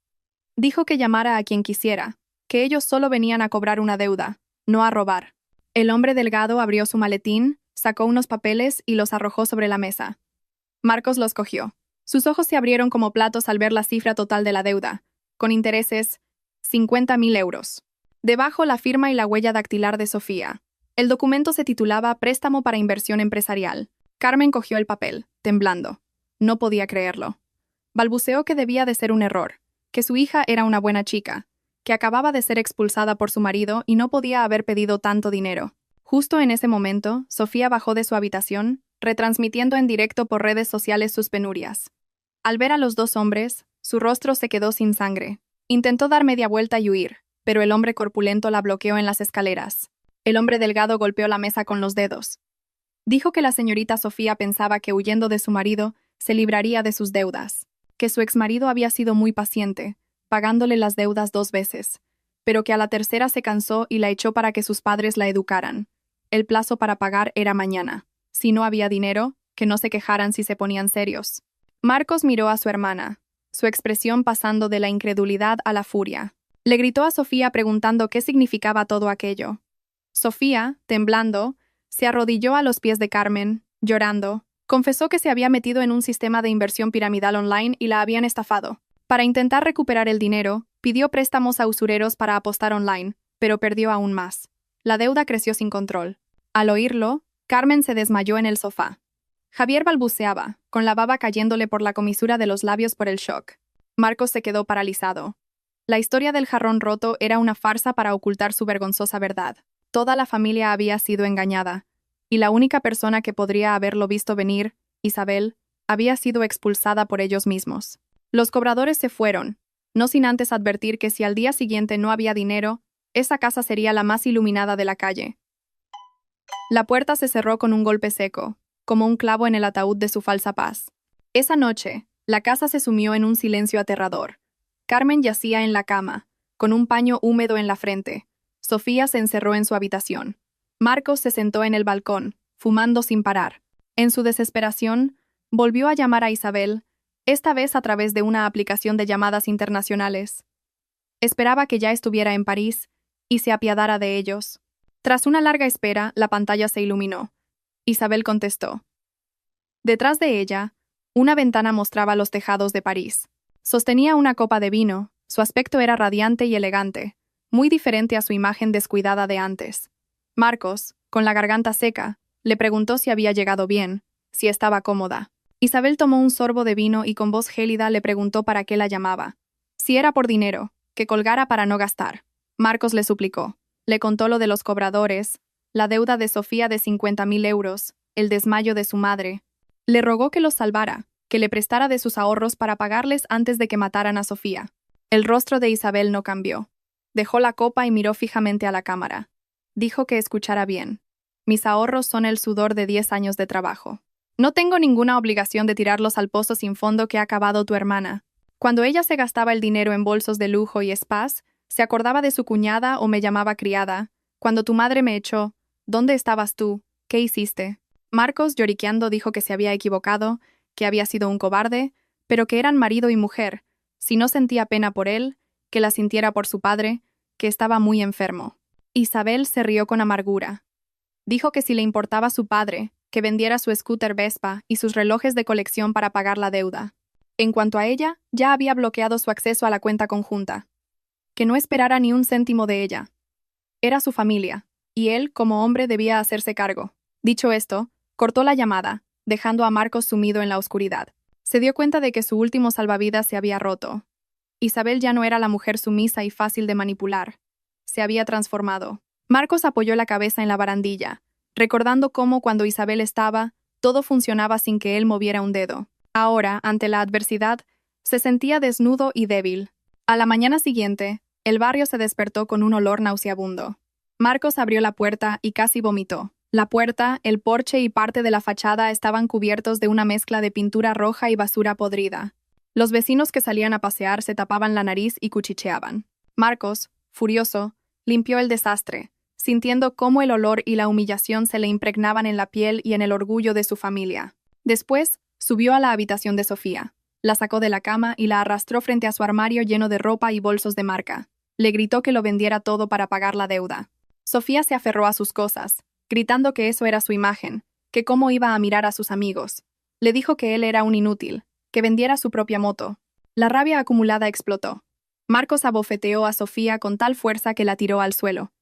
Dijo que llamara a quien quisiera, que ellos solo venían a cobrar una deuda, no a robar. El hombre delgado abrió su maletín, sacó unos papeles y los arrojó sobre la mesa. Marcos los cogió. Sus ojos se abrieron como platos al ver la cifra total de la deuda, con intereses, 50.000 euros. Debajo la firma y la huella dactilar de Sofía. El documento se titulaba Préstamo para inversión empresarial. Carmen cogió el papel, temblando. No podía creerlo. Balbuceó que debía de ser un error, que su hija era una buena chica, que acababa de ser expulsada por su marido y no podía haber pedido tanto dinero. Justo en ese momento, Sofía bajó de su habitación, retransmitiendo en directo por redes sociales sus penurias. Al ver a los dos hombres, su rostro se quedó sin sangre. Intentó dar media vuelta y huir, pero el hombre corpulento la bloqueó en las escaleras. El hombre delgado golpeó la mesa con los dedos. Dijo que la señorita Sofía pensaba que huyendo de su marido se libraría de sus deudas, que su exmarido había sido muy paciente, pagándole las deudas 2 veces, pero que a la tercera se cansó y la echó para que sus padres la educaran. El plazo para pagar era mañana. Si no había dinero, que no se quejaran si se ponían serios. Marcos miró a su hermana, su expresión pasando de la incredulidad a la furia. Le gritó a Sofía preguntando qué significaba todo aquello. Sofía, temblando, se arrodilló a los pies de Carmen, llorando. Confesó que se había metido en un sistema de inversión piramidal online y la habían estafado. Para intentar recuperar el dinero, pidió préstamos a usureros para apostar online, pero perdió aún más. La deuda creció sin control. Al oírlo, Carmen se desmayó en el sofá. Javier balbuceaba, con la baba cayéndole por la comisura de los labios por el shock. Marcos se quedó paralizado. La historia del jarrón roto era una farsa para ocultar su vergonzosa verdad. Toda la familia había sido engañada, y la única persona que podría haberlo visto venir, Isabel, había sido expulsada por ellos mismos. Los cobradores se fueron, no sin antes advertir que si al día siguiente no había dinero, esa casa sería la más iluminada de la calle. La puerta se cerró con un golpe seco, como un clavo en el ataúd de su falsa paz. Esa noche, la casa se sumió en un silencio aterrador. Carmen yacía en la cama, con un paño húmedo en la frente. Sofía se encerró en su habitación. Marcos se sentó en el balcón, fumando sin parar. En su desesperación, volvió a llamar a Isabel, esta vez a través de una aplicación de llamadas internacionales. Esperaba que ya estuviera en París y se apiadara de ellos. Tras una larga espera, la pantalla se iluminó. Isabel contestó. Detrás de ella, una ventana mostraba los tejados de París. Sostenía una copa de vino, su aspecto era radiante y elegante, muy diferente a su imagen descuidada de antes. Marcos, con la garganta seca, le preguntó si había llegado bien, si estaba cómoda. Isabel tomó un sorbo de vino y con voz gélida le preguntó para qué la llamaba. Si era por dinero, que colgara para no gastar. Marcos le suplicó. Le contó lo de los cobradores, la deuda de Sofía de 50.000 euros, el desmayo de su madre. Le rogó que los salvara, que le prestara de sus ahorros para pagarles antes de que mataran a Sofía. El rostro de Isabel no cambió. Dejó la copa y miró fijamente a la cámara. Dijo que escuchara bien. Mis ahorros son el sudor de 10 años de trabajo. No tengo ninguna obligación de tirarlos al pozo sin fondo que ha cavado tu hermana. Cuando ella se gastaba el dinero en bolsos de lujo y spas, se acordaba de su cuñada o me llamaba criada. Cuando tu madre me echó, ¿dónde estabas tú? ¿Qué hiciste? Marcos, lloriqueando, dijo que se había equivocado, que había sido un cobarde, pero que eran marido y mujer. Si no sentía pena por él, que la sintiera por su padre, que estaba muy enfermo. Isabel se rió con amargura. Dijo que si le importaba a su padre, que vendiera su scooter Vespa y sus relojes de colección para pagar la deuda. En cuanto a ella, ya había bloqueado su acceso a la cuenta conjunta. Que no esperara ni un céntimo de ella. Era su familia, y él, como hombre, debía hacerse cargo. Dicho esto, cortó la llamada, dejando a Marcos sumido en la oscuridad. Se dio cuenta de que su último salvavidas se había roto. Isabel ya no era la mujer sumisa y fácil de manipular. Se había transformado. Marcos apoyó la cabeza en la barandilla, recordando cómo cuando Isabel estaba, todo funcionaba sin que él moviera un dedo. Ahora, ante la adversidad, se sentía desnudo y débil. A la mañana siguiente, el barrio se despertó con un olor nauseabundo. Marcos abrió la puerta y casi vomitó. La puerta, el porche y parte de la fachada estaban cubiertos de una mezcla de pintura roja y basura podrida. Los vecinos que salían a pasear se tapaban la nariz y cuchicheaban. Marcos, furioso, limpió el desastre, sintiendo cómo el olor y la humillación se le impregnaban en la piel y en el orgullo de su familia. Después, subió a la habitación de Sofía. La sacó de la cama y la arrastró frente a su armario lleno de ropa y bolsos de marca. Le gritó que lo vendiera todo para pagar la deuda. Sofía se aferró a sus cosas, gritando que eso era su imagen, que cómo iba a mirar a sus amigos. Le dijo que él era un inútil, que vendiera su propia moto. La rabia acumulada explotó. Marcos abofeteó a Sofía con tal fuerza que la tiró al suelo.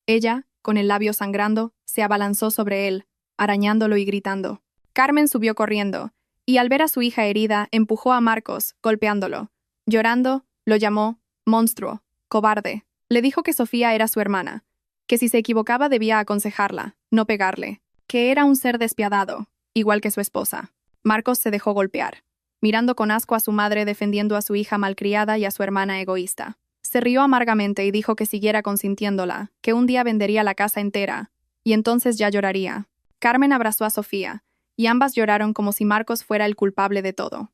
Ella, con el labio sangrando, se abalanzó sobre él, arañándolo y gritando. Carmen subió corriendo, y al ver a su hija herida, empujó a Marcos, golpeándolo. Llorando, lo llamó monstruo, cobarde. Le dijo que Sofía era su hermana, que si se equivocaba debía aconsejarla, no pegarle, que era un ser despiadado, igual que su esposa. Marcos se dejó golpear, mirando con asco a su madre defendiendo a su hija malcriada y a su hermana egoísta. Se rió amargamente y dijo que siguiera consintiéndola, que un día vendería la casa entera, y entonces ya lloraría. Carmen abrazó a Sofía, y ambas lloraron como si Marcos fuera el culpable de todo.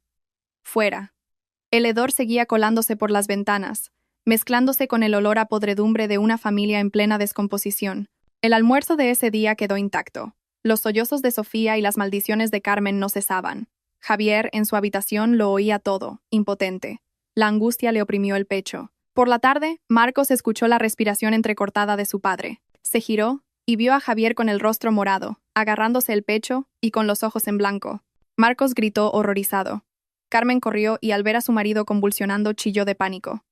Fuera. El hedor seguía colándose por las ventanas, mezclándose con el olor a podredumbre de una familia en plena descomposición. El almuerzo de ese día quedó intacto. Los sollozos de Sofía y las maldiciones de Carmen no cesaban. Javier, en su habitación, lo oía todo, impotente. La angustia le oprimió el pecho. Por la tarde, Marcos escuchó la respiración entrecortada de su padre. Se giró y vio a Javier con el rostro morado, agarrándose el pecho y con los ojos en blanco. Marcos gritó horrorizado. Carmen corrió y al ver a su marido convulsionando chilló de pánico.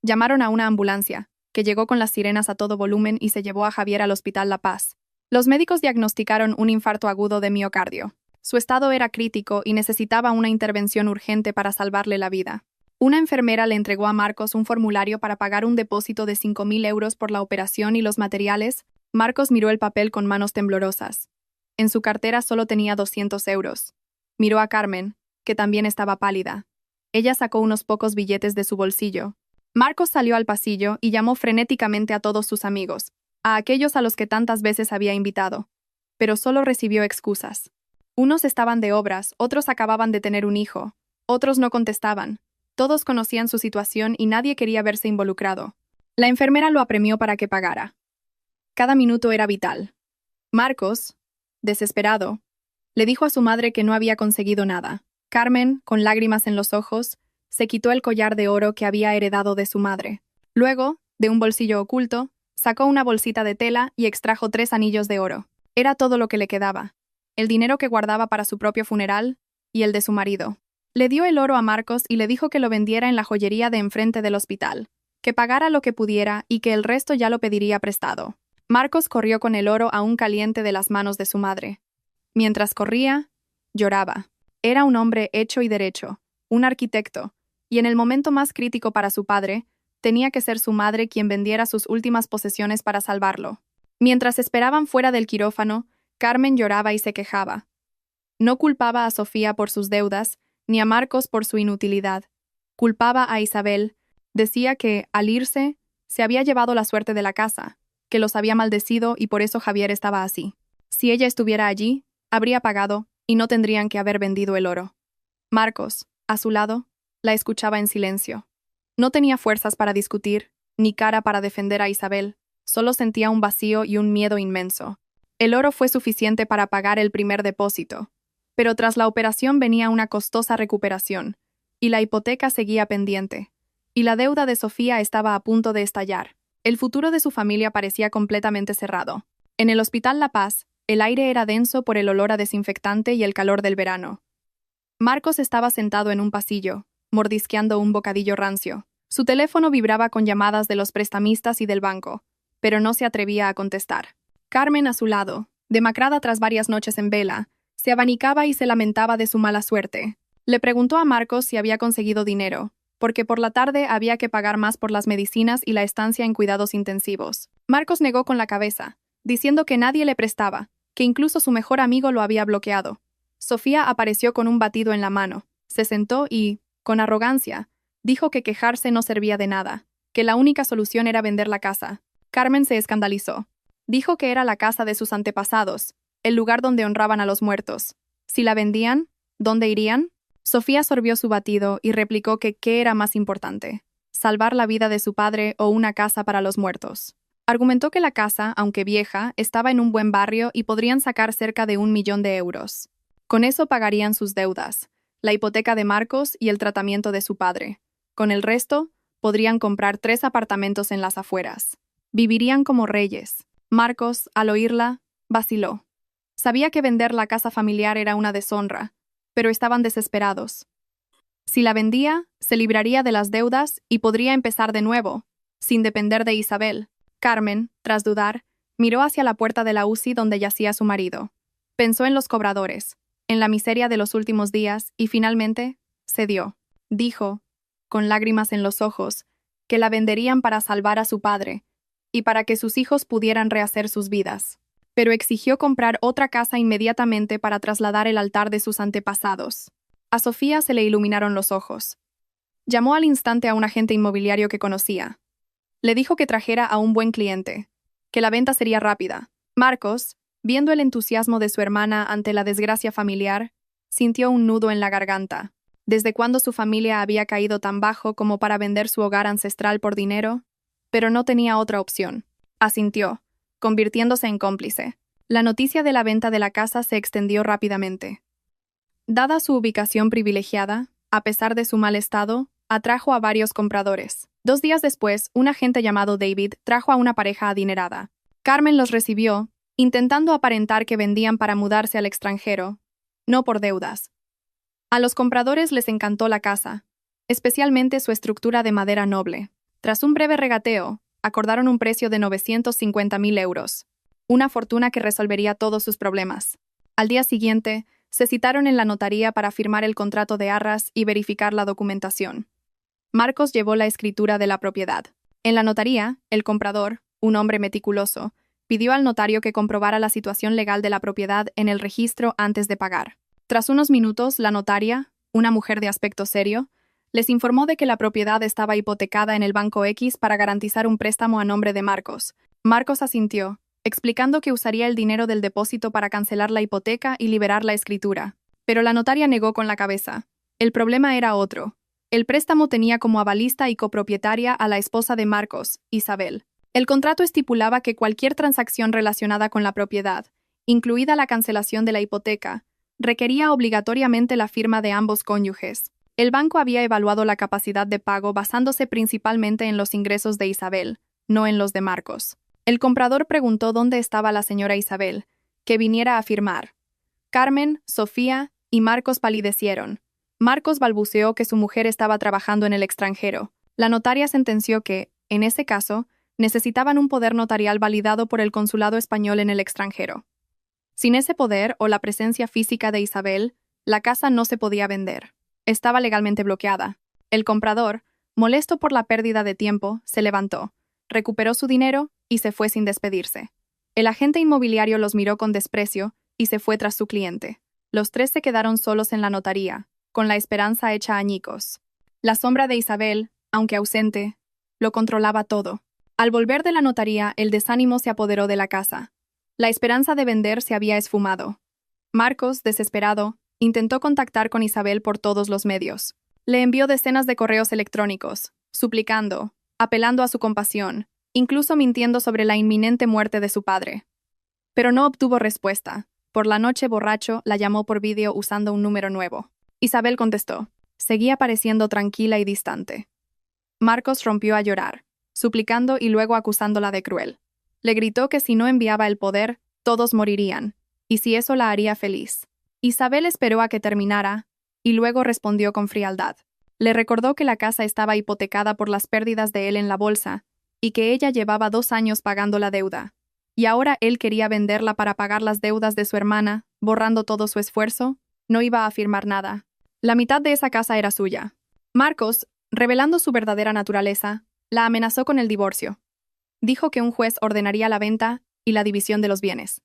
Llamaron a una ambulancia, que llegó con las sirenas a todo volumen y se llevó a Javier al Hospital La Paz. Los médicos diagnosticaron un infarto agudo de miocardio. Su estado era crítico y necesitaba una intervención urgente para salvarle la vida. Una enfermera le entregó a Marcos un formulario para pagar un depósito de 5.000 euros por la operación y los materiales. Marcos miró el papel con manos temblorosas. En su cartera solo tenía 200 euros. Miró a Carmen, que también estaba pálida. Ella sacó unos pocos billetes de su bolsillo. Marcos salió al pasillo y llamó frenéticamente a todos sus amigos, a aquellos a los que tantas veces había invitado. Pero solo recibió excusas. Unos estaban de obras, otros acababan de tener un hijo, otros no contestaban. Todos conocían su situación y nadie quería verse involucrado. La enfermera lo apremió para que pagara. Cada minuto era vital. Marcos, desesperado, le dijo a su madre que no había conseguido nada. Carmen, con lágrimas en los ojos, se quitó el collar de oro que había heredado de su madre. Luego, de un bolsillo oculto, sacó una bolsita de tela y extrajo 3 anillos de oro. Era todo lo que le quedaba. El dinero que guardaba para su propio funeral y el de su marido. Le dio el oro a Marcos y le dijo que lo vendiera en la joyería de enfrente del hospital, que pagara lo que pudiera y que el resto ya lo pediría prestado. Marcos corrió con el oro aún caliente de las manos de su madre. Mientras corría, lloraba. Era un hombre hecho y derecho, un arquitecto, y en el momento más crítico para su padre, tenía que ser su madre quien vendiera sus últimas posesiones para salvarlo. Mientras esperaban fuera del quirófano, Carmen lloraba y se quejaba. No culpaba a Sofía por sus deudas, ni a Marcos por su inutilidad. Culpaba a Isabel. Decía que, al irse, se había llevado la suerte de la casa, que los había maldecido y por eso Javier estaba así. Si ella estuviera allí, habría pagado y no tendrían que haber vendido el oro. Marcos, a su lado, la escuchaba en silencio. No tenía fuerzas para discutir, ni cara para defender a Isabel. Solo sentía un vacío y un miedo inmenso. El oro fue suficiente para pagar el primer depósito, pero tras la operación venía una costosa recuperación, y la hipoteca seguía pendiente. y la deuda de Sofía estaba a punto de estallar. El futuro de su familia parecía completamente cerrado. En el Hospital La Paz, el aire era denso por el olor a desinfectante y el calor del verano. Marcos estaba sentado en un pasillo, mordisqueando un bocadillo rancio. Su teléfono vibraba con llamadas de los prestamistas y del banco, pero no se atrevía a contestar. Carmen, a su lado, demacrada tras varias noches en vela, se abanicaba y se lamentaba de su mala suerte. Le preguntó a Marcos si había conseguido dinero, porque por la tarde había que pagar más por las medicinas y la estancia en cuidados intensivos. Marcos negó con la cabeza, diciendo que nadie le prestaba, que incluso su mejor amigo lo había bloqueado. Sofía apareció con un batido en la mano, se sentó y, con arrogancia, dijo que quejarse no servía de nada, que la única solución era vender la casa. Carmen se escandalizó. Dijo que era la casa de sus antepasados, el lugar donde honraban a los muertos. Si la vendían, ¿dónde irían? Sofía sorbió su batido y replicó que qué era más importante, salvar la vida de su padre o una casa para los muertos. Argumentó que la casa, aunque vieja, estaba en un buen barrio y podrían sacar cerca de 1.000.000 de euros. Con eso pagarían sus deudas, la hipoteca de Marcos y el tratamiento de su padre. Con el resto, podrían comprar 3 apartamentos en las afueras. Vivirían como reyes. Marcos, al oírla, vaciló. Sabía que vender la casa familiar era una deshonra, pero estaban desesperados. Si la vendía, se libraría de las deudas y podría empezar de nuevo, sin depender de Isabel. Carmen, tras dudar, miró hacia la puerta de la UCI donde yacía su marido. Pensó en los cobradores, en la miseria de los últimos días y finalmente cedió. Dijo, con lágrimas en los ojos, que la venderían para salvar a su padre y para que sus hijos pudieran rehacer sus vidas. Pero exigió comprar otra casa inmediatamente para trasladar el altar de sus antepasados. A Sofía se le iluminaron los ojos. Llamó al instante a un agente inmobiliario que conocía. Le dijo que trajera a un buen cliente, que la venta sería rápida. Marcos, viendo el entusiasmo de su hermana ante la desgracia familiar, sintió un nudo en la garganta. ¿Desde cuándo su familia había caído tan bajo como para vender su hogar ancestral por dinero? Pero no tenía otra opción. Asintió, convirtiéndose en cómplice. La noticia de la venta de la casa se extendió rápidamente. Dada su ubicación privilegiada, a pesar de su mal estado, atrajo a varios compradores. 2 días después, un agente llamado David trajo a una pareja adinerada. Carmen los recibió, intentando aparentar que vendían para mudarse al extranjero, no por deudas. A los compradores les encantó la casa, especialmente su estructura de madera noble. Tras un breve regateo, acordaron un precio de 950.000 euros, una fortuna que resolvería todos sus problemas. Al día siguiente, se citaron en la notaría para firmar el contrato de arras y verificar la documentación. Marcos llevó la escritura de la propiedad. En la notaría, el comprador, un hombre meticuloso, pidió al notario que comprobara la situación legal de la propiedad en el registro antes de pagar. Tras unos minutos, la notaria, una mujer de aspecto serio, les informó de que la propiedad estaba hipotecada en el Banco X para garantizar un préstamo a nombre de Marcos. Marcos asintió, explicando que usaría el dinero del depósito para cancelar la hipoteca y liberar la escritura. Pero la notaria negó con la cabeza. El problema era otro. El préstamo tenía como avalista y copropietaria a la esposa de Marcos, Isabel. El contrato estipulaba que cualquier transacción relacionada con la propiedad, incluida la cancelación de la hipoteca, requería obligatoriamente la firma de ambos cónyuges. El banco había evaluado la capacidad de pago basándose principalmente en los ingresos de Isabel, no en los de Marcos. El comprador preguntó dónde estaba la señora Isabel, que viniera a firmar. Carmen, Sofía y Marcos palidecieron. Marcos balbuceó que su mujer estaba trabajando en el extranjero. La notaria sentenció que, en ese caso, necesitaban un poder notarial validado por el consulado español en el extranjero. Sin ese poder o la presencia física de Isabel, la casa no se podía vender. Estaba legalmente bloqueada. El comprador, molesto por la pérdida de tiempo, se levantó, recuperó su dinero y se fue sin despedirse. El agente inmobiliario los miró con desprecio y se fue tras su cliente. Los 3 se quedaron solos en la notaría, con la esperanza hecha añicos. La sombra de Isabel, aunque ausente, lo controlaba todo. Al volver de la notaría, el desánimo se apoderó de la casa. La esperanza de vender se había esfumado. Marcos, desesperado, intentó contactar con Isabel por todos los medios. Le envió decenas de correos electrónicos, suplicando, apelando a su compasión, incluso mintiendo sobre la inminente muerte de su padre. Pero no obtuvo respuesta. Por la noche, borracho, la llamó por vídeo usando un número nuevo. Isabel contestó. Seguía pareciendo tranquila y distante. Marcos rompió a llorar, suplicando y luego acusándola de cruel. Le gritó que si no enviaba el poder, todos morirían, y si eso la haría feliz. Isabel esperó a que terminara, y luego respondió con frialdad. Le recordó que la casa estaba hipotecada por las pérdidas de él en la bolsa, y que ella llevaba 2 años pagando la deuda. Y ahora él quería venderla para pagar las deudas de su hermana, borrando todo su esfuerzo. No iba a afirmar nada. La mitad de esa casa era suya. Marcos, revelando su verdadera naturaleza, la amenazó con el divorcio. Dijo que un juez ordenaría la venta y la división de los bienes.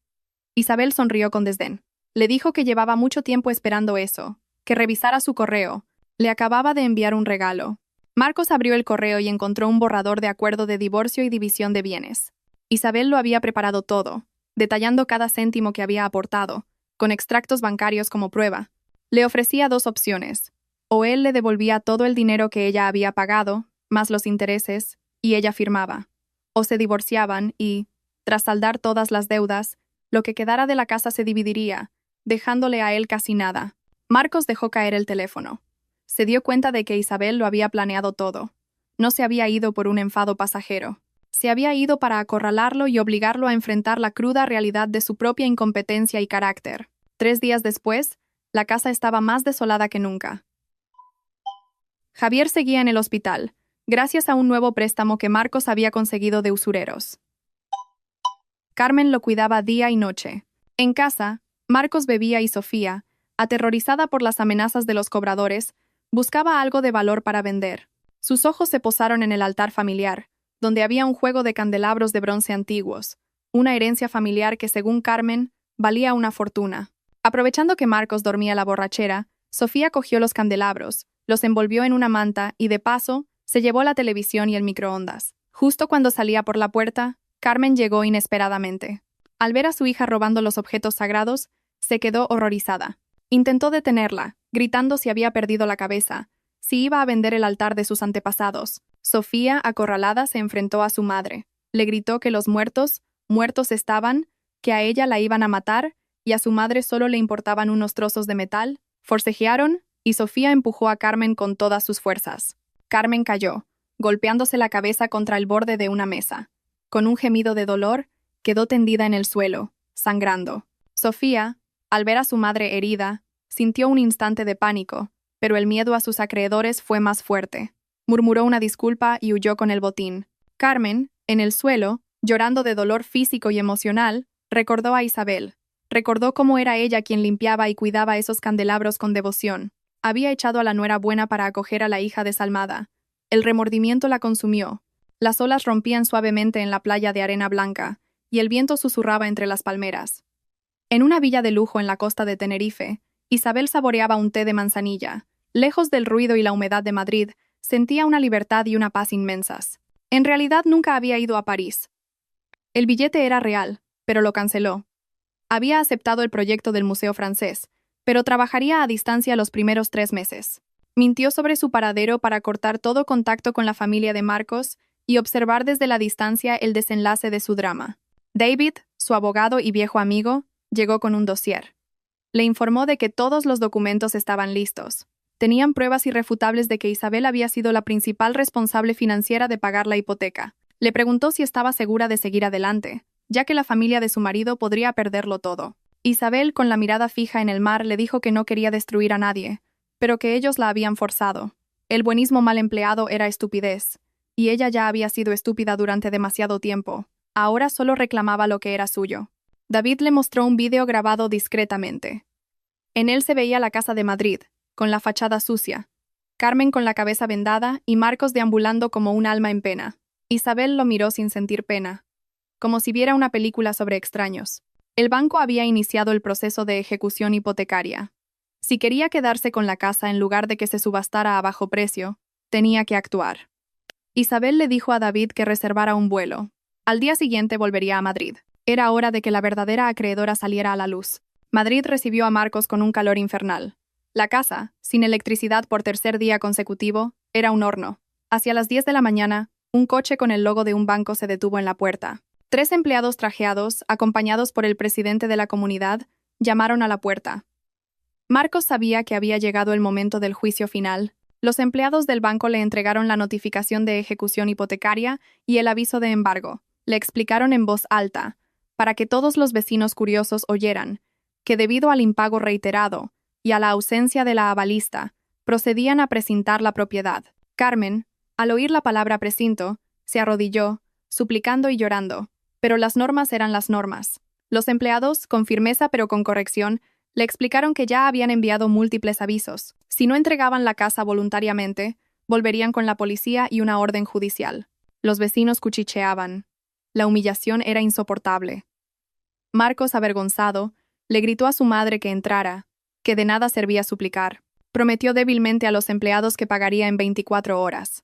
Isabel sonrió con desdén. Le dijo que llevaba mucho tiempo esperando eso, que revisara su correo. Le acababa de enviar un regalo. Marcos abrió el correo y encontró un borrador de acuerdo de divorcio y división de bienes. Isabel lo había preparado todo, detallando cada céntimo que había aportado, con extractos bancarios como prueba. Le ofrecía 2 opciones. O él le devolvía todo el dinero que ella había pagado, más los intereses, y ella firmaba. O se divorciaban y, tras saldar todas las deudas, lo que quedara de la casa se dividiría, dejándole a él casi nada. Marcos dejó caer el teléfono. Se dio cuenta de que Isabel lo había planeado todo. No se había ido por un enfado pasajero. Se había ido para acorralarlo y obligarlo a enfrentar la cruda realidad de su propia incompetencia y carácter. 3 días después, la casa estaba más desolada que nunca. Javier seguía en el hospital, gracias a un nuevo préstamo que Marcos había conseguido de usureros. Carmen lo cuidaba día y noche. En casa, Marcos bebía y Sofía, aterrorizada por las amenazas de los cobradores, buscaba algo de valor para vender. Sus ojos se posaron en el altar familiar, donde había un juego de candelabros de bronce antiguos, una herencia familiar que, según Carmen, valía una fortuna. Aprovechando que Marcos dormía la borrachera, Sofía cogió los candelabros, los envolvió en una manta y, de paso, se llevó la televisión y el microondas. Justo cuando salía por la puerta, Carmen llegó inesperadamente. Al ver a su hija robando los objetos sagrados, se quedó horrorizada. Intentó detenerla, gritando si había perdido la cabeza, si iba a vender el altar de sus antepasados. Sofía, acorralada, se enfrentó a su madre. Le gritó que los muertos estaban, que a ella la iban a matar y a su madre solo le importaban unos trozos de metal. Forcejearon y Sofía empujó a Carmen con todas sus fuerzas. Carmen cayó, golpeándose la cabeza contra el borde de una mesa. Con un gemido de dolor, quedó tendida en el suelo, sangrando. Sofía, al ver a su madre herida, sintió un instante de pánico, pero el miedo a sus acreedores fue más fuerte. Murmuró una disculpa y huyó con el botín. Carmen, en el suelo, llorando de dolor físico y emocional, recordó a Isabel. Recordó cómo era ella quien limpiaba y cuidaba esos candelabros con devoción. Había echado a la nuera buena para acoger a la hija desalmada. El remordimiento la consumió. Las olas rompían suavemente en la playa de arena blanca, y el viento susurraba entre las palmeras. En una villa de lujo en la costa de Tenerife, Isabel saboreaba un té de manzanilla. Lejos del ruido y la humedad de Madrid, sentía una libertad y una paz inmensas. En realidad nunca había ido a París. El billete era real, pero lo canceló. Había aceptado el proyecto del Museo Francés, pero trabajaría a distancia los primeros 3 meses. Mintió sobre su paradero para cortar todo contacto con la familia de Marcos y observar desde la distancia el desenlace de su drama. David, su abogado y viejo amigo, llegó con un dossier. Le informó de que todos los documentos estaban listos. Tenían pruebas irrefutables de que Isabel había sido la principal responsable financiera de pagar la hipoteca. Le preguntó si estaba segura de seguir adelante, ya que la familia de su marido podría perderlo todo. Isabel, con la mirada fija en el mar, le dijo que no quería destruir a nadie, pero que ellos la habían forzado. El buenismo mal empleado era estupidez, y ella ya había sido estúpida durante demasiado tiempo. Ahora solo reclamaba lo que era suyo. David le mostró un vídeo grabado discretamente. En él se veía la casa de Madrid, con la fachada sucia, Carmen con la cabeza vendada y Marcos deambulando como un alma en pena. Isabel lo miró sin sentir pena, como si viera una película sobre extraños. El banco había iniciado el proceso de ejecución hipotecaria. Si quería quedarse con la casa en lugar de que se subastara a bajo precio, tenía que actuar. Isabel le dijo a David que reservara un vuelo. Al día siguiente volvería a Madrid. Era hora de que la verdadera acreedora saliera a la luz. Madrid recibió a Marcos con un calor infernal. La casa, sin electricidad por 3er día consecutivo, era un horno. Hacia las 10 de la mañana, un coche con el logo de un banco se detuvo en la puerta. 3 empleados trajeados, acompañados por el presidente de la comunidad, llamaron a la puerta. Marcos sabía que había llegado el momento del juicio final, Los empleados del banco le entregaron la notificación de ejecución hipotecaria y el aviso de embargo. Le explicaron en voz alta, para que todos los vecinos curiosos oyeran, que debido al impago reiterado y a la ausencia de la avalista, procedían a precintar la propiedad. Carmen, al oír la palabra precinto, se arrodilló, suplicando y llorando. Pero las normas eran las normas. Los empleados, con firmeza pero con corrección, le explicaron que ya habían enviado múltiples avisos. Si no entregaban la casa voluntariamente, volverían con la policía y una orden judicial. Los vecinos cuchicheaban. La humillación era insoportable. Marcos, avergonzado, le gritó a su madre que entrara, que de nada servía suplicar. Prometió débilmente a los empleados que pagaría en 24 horas.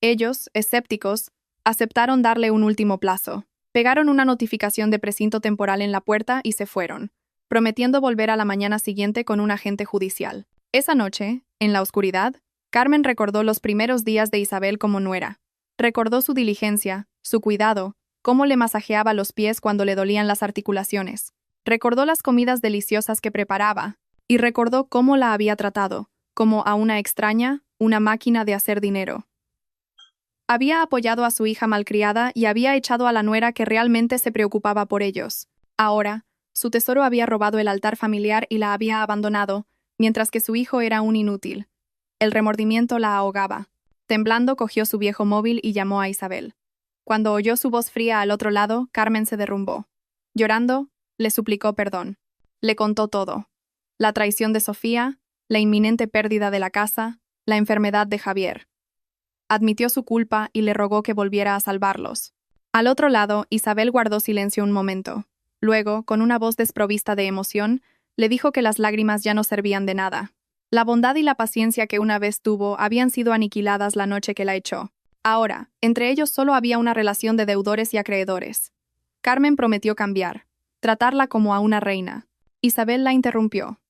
Ellos, escépticos, aceptaron darle un último plazo. Pegaron una notificación de precinto temporal en la puerta y se fueron, prometiendo volver a la mañana siguiente con un agente judicial. Esa noche, en la oscuridad, Carmen recordó los primeros días de Isabel como nuera. Recordó su diligencia, su cuidado, cómo le masajeaba los pies cuando le dolían las articulaciones. Recordó las comidas deliciosas que preparaba, y recordó cómo la había tratado, como a una extraña, una máquina de hacer dinero. Había apoyado a su hija malcriada y había echado a la nuera que realmente se preocupaba por ellos. Ahora, su tesoro había robado el altar familiar y la había abandonado, mientras que su hijo era un inútil. El remordimiento la ahogaba. Temblando, cogió su viejo móvil y llamó a Isabel. Cuando oyó su voz fría al otro lado, Carmen se derrumbó. Llorando, le suplicó perdón. Le contó todo. La traición de Sofía, la inminente pérdida de la casa, la enfermedad de Javier. Admitió su culpa y le rogó que volviera a salvarlos. Al otro lado, Isabel guardó silencio un momento. Luego, con una voz desprovista de emoción, le dijo que las lágrimas ya no servían de nada. La bondad y la paciencia que una vez tuvo habían sido aniquiladas la noche que la echó. Ahora, entre ellos solo había una relación de deudores y acreedores. Carmen prometió cambiar, tratarla como a una reina. Isabel la interrumpió.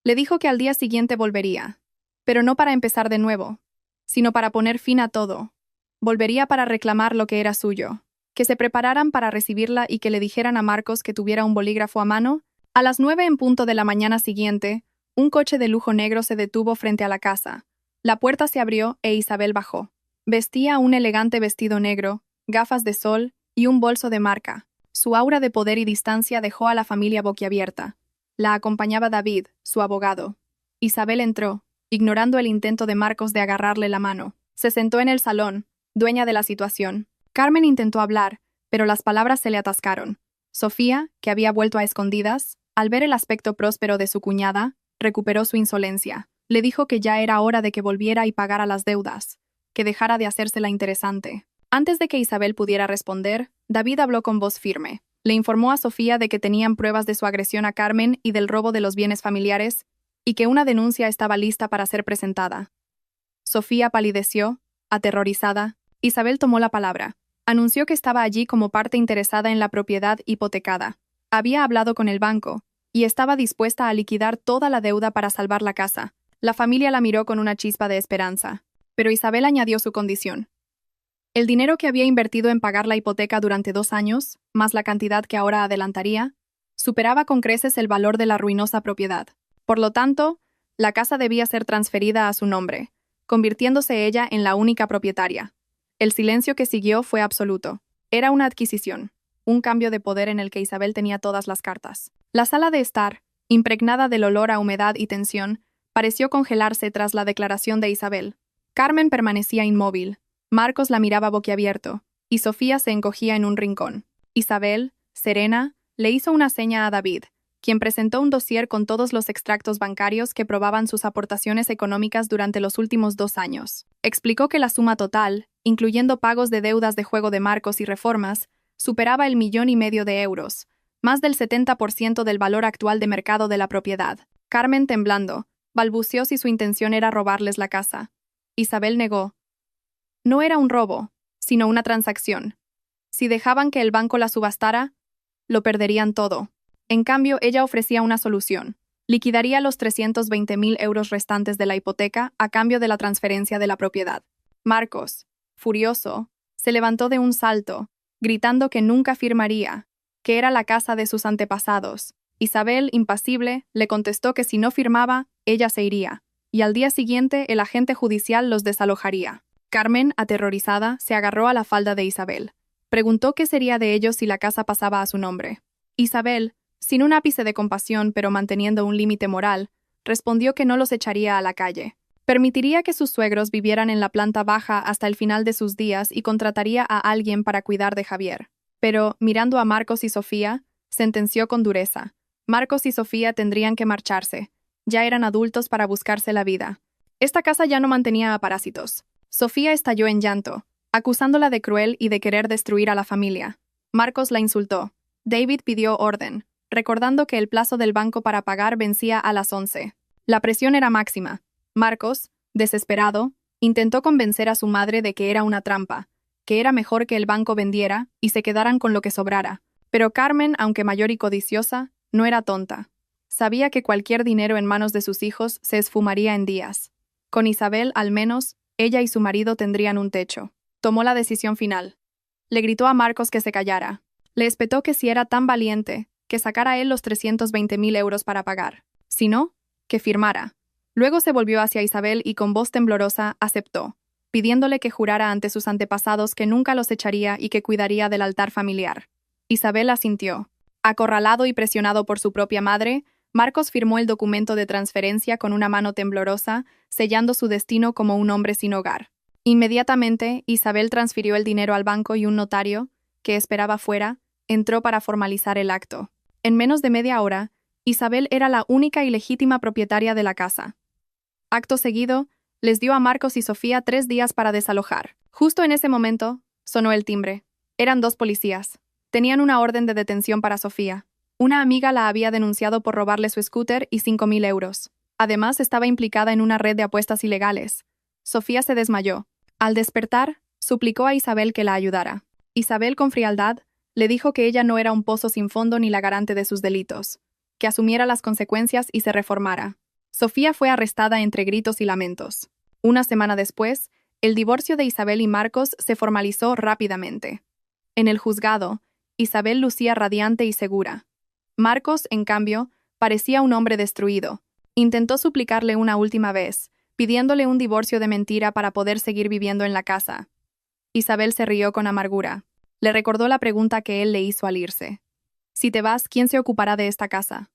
Le dijo que al día siguiente volvería, pero no para empezar de nuevo, sino para poner fin a todo. Volvería para reclamar lo que era suyo. Que se prepararan para recibirla y que le dijeran a Marcos que tuviera un bolígrafo a mano. A las 9 en punto de la mañana siguiente, un coche de lujo negro se detuvo frente a la casa. La puerta se abrió e Isabel bajó. Vestía un elegante vestido negro, gafas de sol y un bolso de marca. Su aura de poder y distancia dejó a la familia boquiabierta. La acompañaba David, su abogado. Isabel entró, ignorando el intento de Marcos de agarrarle la mano. Se sentó en el salón, dueña de la situación. Carmen intentó hablar, pero las palabras se le atascaron. Sofía, que había vuelto a escondidas, al ver el aspecto próspero de su cuñada, recuperó su insolencia. Le dijo que ya era hora de que volviera y pagara las deudas, que dejara de hacerse la interesante. Antes de que Isabel pudiera responder, David habló con voz firme. Le informó a Sofía de que tenían pruebas de su agresión a Carmen y del robo de los bienes familiares, y que una denuncia estaba lista para ser presentada. Sofía palideció, aterrorizada. Isabel tomó la palabra. Anunció que estaba allí como parte interesada en la propiedad hipotecada. Había hablado con el banco, y estaba dispuesta a liquidar toda la deuda para salvar la casa. La familia la miró con una chispa de esperanza. Pero Isabel añadió su condición. El dinero que había invertido en pagar la hipoteca durante 2 años, más la cantidad que ahora adelantaría, superaba con creces el valor de la ruinosa propiedad. Por lo tanto, la casa debía ser transferida a su nombre, convirtiéndose ella en la única propietaria. El silencio que siguió fue absoluto. Era una adquisición, un cambio de poder en el que Isabel tenía todas las cartas. La sala de estar, impregnada del olor a humedad y tensión, pareció congelarse tras la declaración de Isabel. Carmen permanecía inmóvil, Marcos la miraba boquiabierto, y Sofía se encogía en un rincón. Isabel, serena, le hizo una seña a David, quien presentó un dossier con todos los extractos bancarios que probaban sus aportaciones económicas durante los últimos 2 años. Explicó que la suma total, incluyendo pagos de deudas de juego de Marcos y reformas, superaba el 1,5 millones de euros, más del 70% del valor actual de mercado de la propiedad. Carmen, temblando, balbuceó si su intención era robarles la casa. Isabel negó. No era un robo, sino una transacción. Si dejaban que el banco la subastara, lo perderían todo. En cambio, ella ofrecía una solución. Liquidaría los 320.000 euros restantes de la hipoteca a cambio de la transferencia de la propiedad. Marcos, furioso, se levantó de un salto, gritando que nunca firmaría, que era la casa de sus antepasados. Isabel, impasible, le contestó que si no firmaba, ella se iría. y al día siguiente el agente judicial los desalojaría. Carmen, aterrorizada, se agarró a la falda de Isabel. Preguntó qué sería de ellos si la casa pasaba a su nombre. Isabel, sin un ápice de compasión pero manteniendo un límite moral, respondió que no los echaría a la calle. Permitiría que sus suegros vivieran en la planta baja hasta el final de sus días y contrataría a alguien para cuidar de Javier. Pero, mirando a Marcos y Sofía, sentenció con dureza. Marcos y Sofía tendrían que marcharse. Ya eran adultos para buscarse la vida. Esta casa ya no mantenía a parásitos. Sofía estalló en llanto, acusándola de cruel y de querer destruir a la familia. Marcos la insultó. David pidió orden, recordando que el plazo del banco para pagar vencía a las 11. La presión era máxima. Marcos, desesperado, intentó convencer a su madre de que era una trampa, que era mejor que el banco vendiera y se quedaran con lo que sobrara. Pero Carmen, aunque mayor y codiciosa, no era tonta. Sabía que cualquier dinero en manos de sus hijos se esfumaría en días. Con Isabel, al menos, ella y su marido tendrían un techo. Tomó la decisión final. Le gritó a Marcos que se callara. Le espetó que si era tan valiente, que sacara él los 320.000 euros para pagar. Si no, que firmara. Luego se volvió hacia Isabel y con voz temblorosa aceptó, pidiéndole que jurara ante sus antepasados que nunca los echaría y que cuidaría del altar familiar. Isabel asintió. Acorralado y presionado por su propia madre, Marcos firmó el documento de transferencia con una mano temblorosa, sellando su destino como un hombre sin hogar. Inmediatamente, Isabel transfirió el dinero al banco y un notario, que esperaba fuera, entró para formalizar el acto. En menos de media hora, Isabel era la única y legítima propietaria de la casa. Acto seguido, les dio a Marcos y Sofía 3 días para desalojar. Justo en ese momento, sonó el timbre. Eran 2 policías. Tenían una orden de detención para Sofía. Una amiga la había denunciado por robarle su scooter y 5.000 euros. Además, estaba implicada en una red de apuestas ilegales. Sofía se desmayó. Al despertar, suplicó a Isabel que la ayudara. Isabel, con frialdad, le dijo que ella no era un pozo sin fondo ni la garante de sus delitos, que asumiera las consecuencias y se reformara. Sofía fue arrestada entre gritos y lamentos. Una semana después, el divorcio de Isabel y Marcos se formalizó rápidamente. En el juzgado, Isabel lucía radiante y segura. Marcos, en cambio, parecía un hombre destruido. Intentó suplicarle una última vez, pidiéndole un divorcio de mentira para poder seguir viviendo en la casa. Isabel se rió con amargura. Le recordó la pregunta que él le hizo al irse. Si te vas, ¿quién se ocupará de esta casa?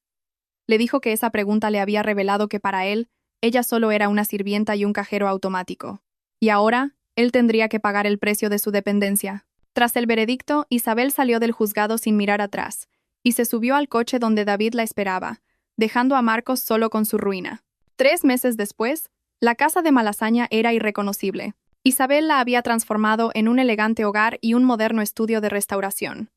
Le dijo que esa pregunta le había revelado que para él, ella solo era una sirvienta y un cajero automático. Y ahora, él tendría que pagar el precio de su dependencia. Tras el veredicto, Isabel salió del juzgado sin mirar atrás, y se subió al coche donde David la esperaba, dejando a Marcos solo con su ruina. 3 meses después, la casa de Malasaña era irreconocible. Isabel la había transformado en un elegante hogar y un moderno estudio de restauración.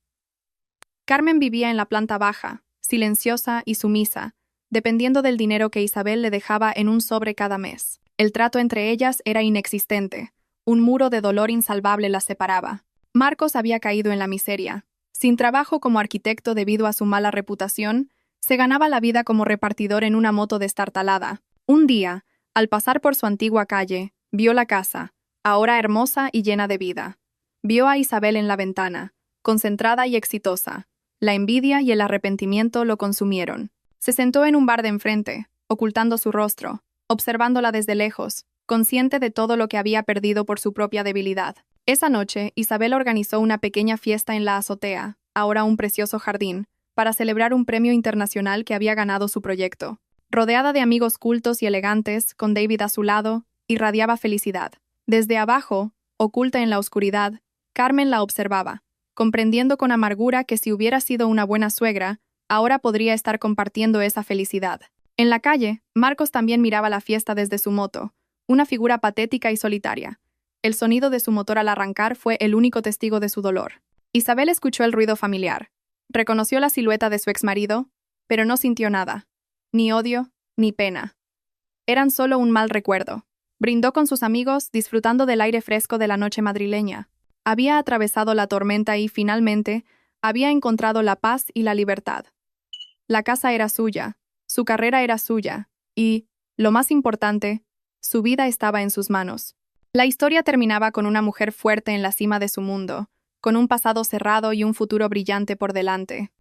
Carmen vivía en la planta baja, silenciosa y sumisa, dependiendo del dinero que Isabel le dejaba en un sobre cada mes. El trato entre ellas era inexistente. Un muro de dolor insalvable las separaba. Marcos había caído en la miseria. Sin trabajo como arquitecto debido a su mala reputación, se ganaba la vida como repartidor en una moto destartalada. Un día, al pasar por su antigua calle, vio la casa, ahora hermosa y llena de vida. Vio a Isabel en la ventana, concentrada y exitosa. La envidia y el arrepentimiento lo consumieron. Se sentó en un bar de enfrente, ocultando su rostro, observándola desde lejos, consciente de todo lo que había perdido por su propia debilidad. Esa noche, Isabel organizó una pequeña fiesta en la azotea, ahora un precioso jardín, para celebrar un premio internacional que había ganado su proyecto. Rodeada de amigos cultos y elegantes, con David a su lado, irradiaba felicidad. Desde abajo, oculta en la oscuridad, Carmen la observaba, comprendiendo con amargura que si hubiera sido una buena suegra, ahora podría estar compartiendo esa felicidad. En la calle, Marcos también miraba la fiesta desde su moto, una figura patética y solitaria. El sonido de su motor al arrancar fue el único testigo de su dolor. Isabel escuchó el ruido familiar. Reconoció la silueta de su exmarido, pero no sintió nada. Ni odio, ni pena. Eran solo un mal recuerdo. Brindó con sus amigos, disfrutando del aire fresco de la noche madrileña. Había atravesado la tormenta y, finalmente, había encontrado la paz y la libertad. La casa era suya, su carrera era suya, y, lo más importante, su vida estaba en sus manos. La historia terminaba con una mujer fuerte en la cima de su mundo, con un pasado cerrado y un futuro brillante por delante.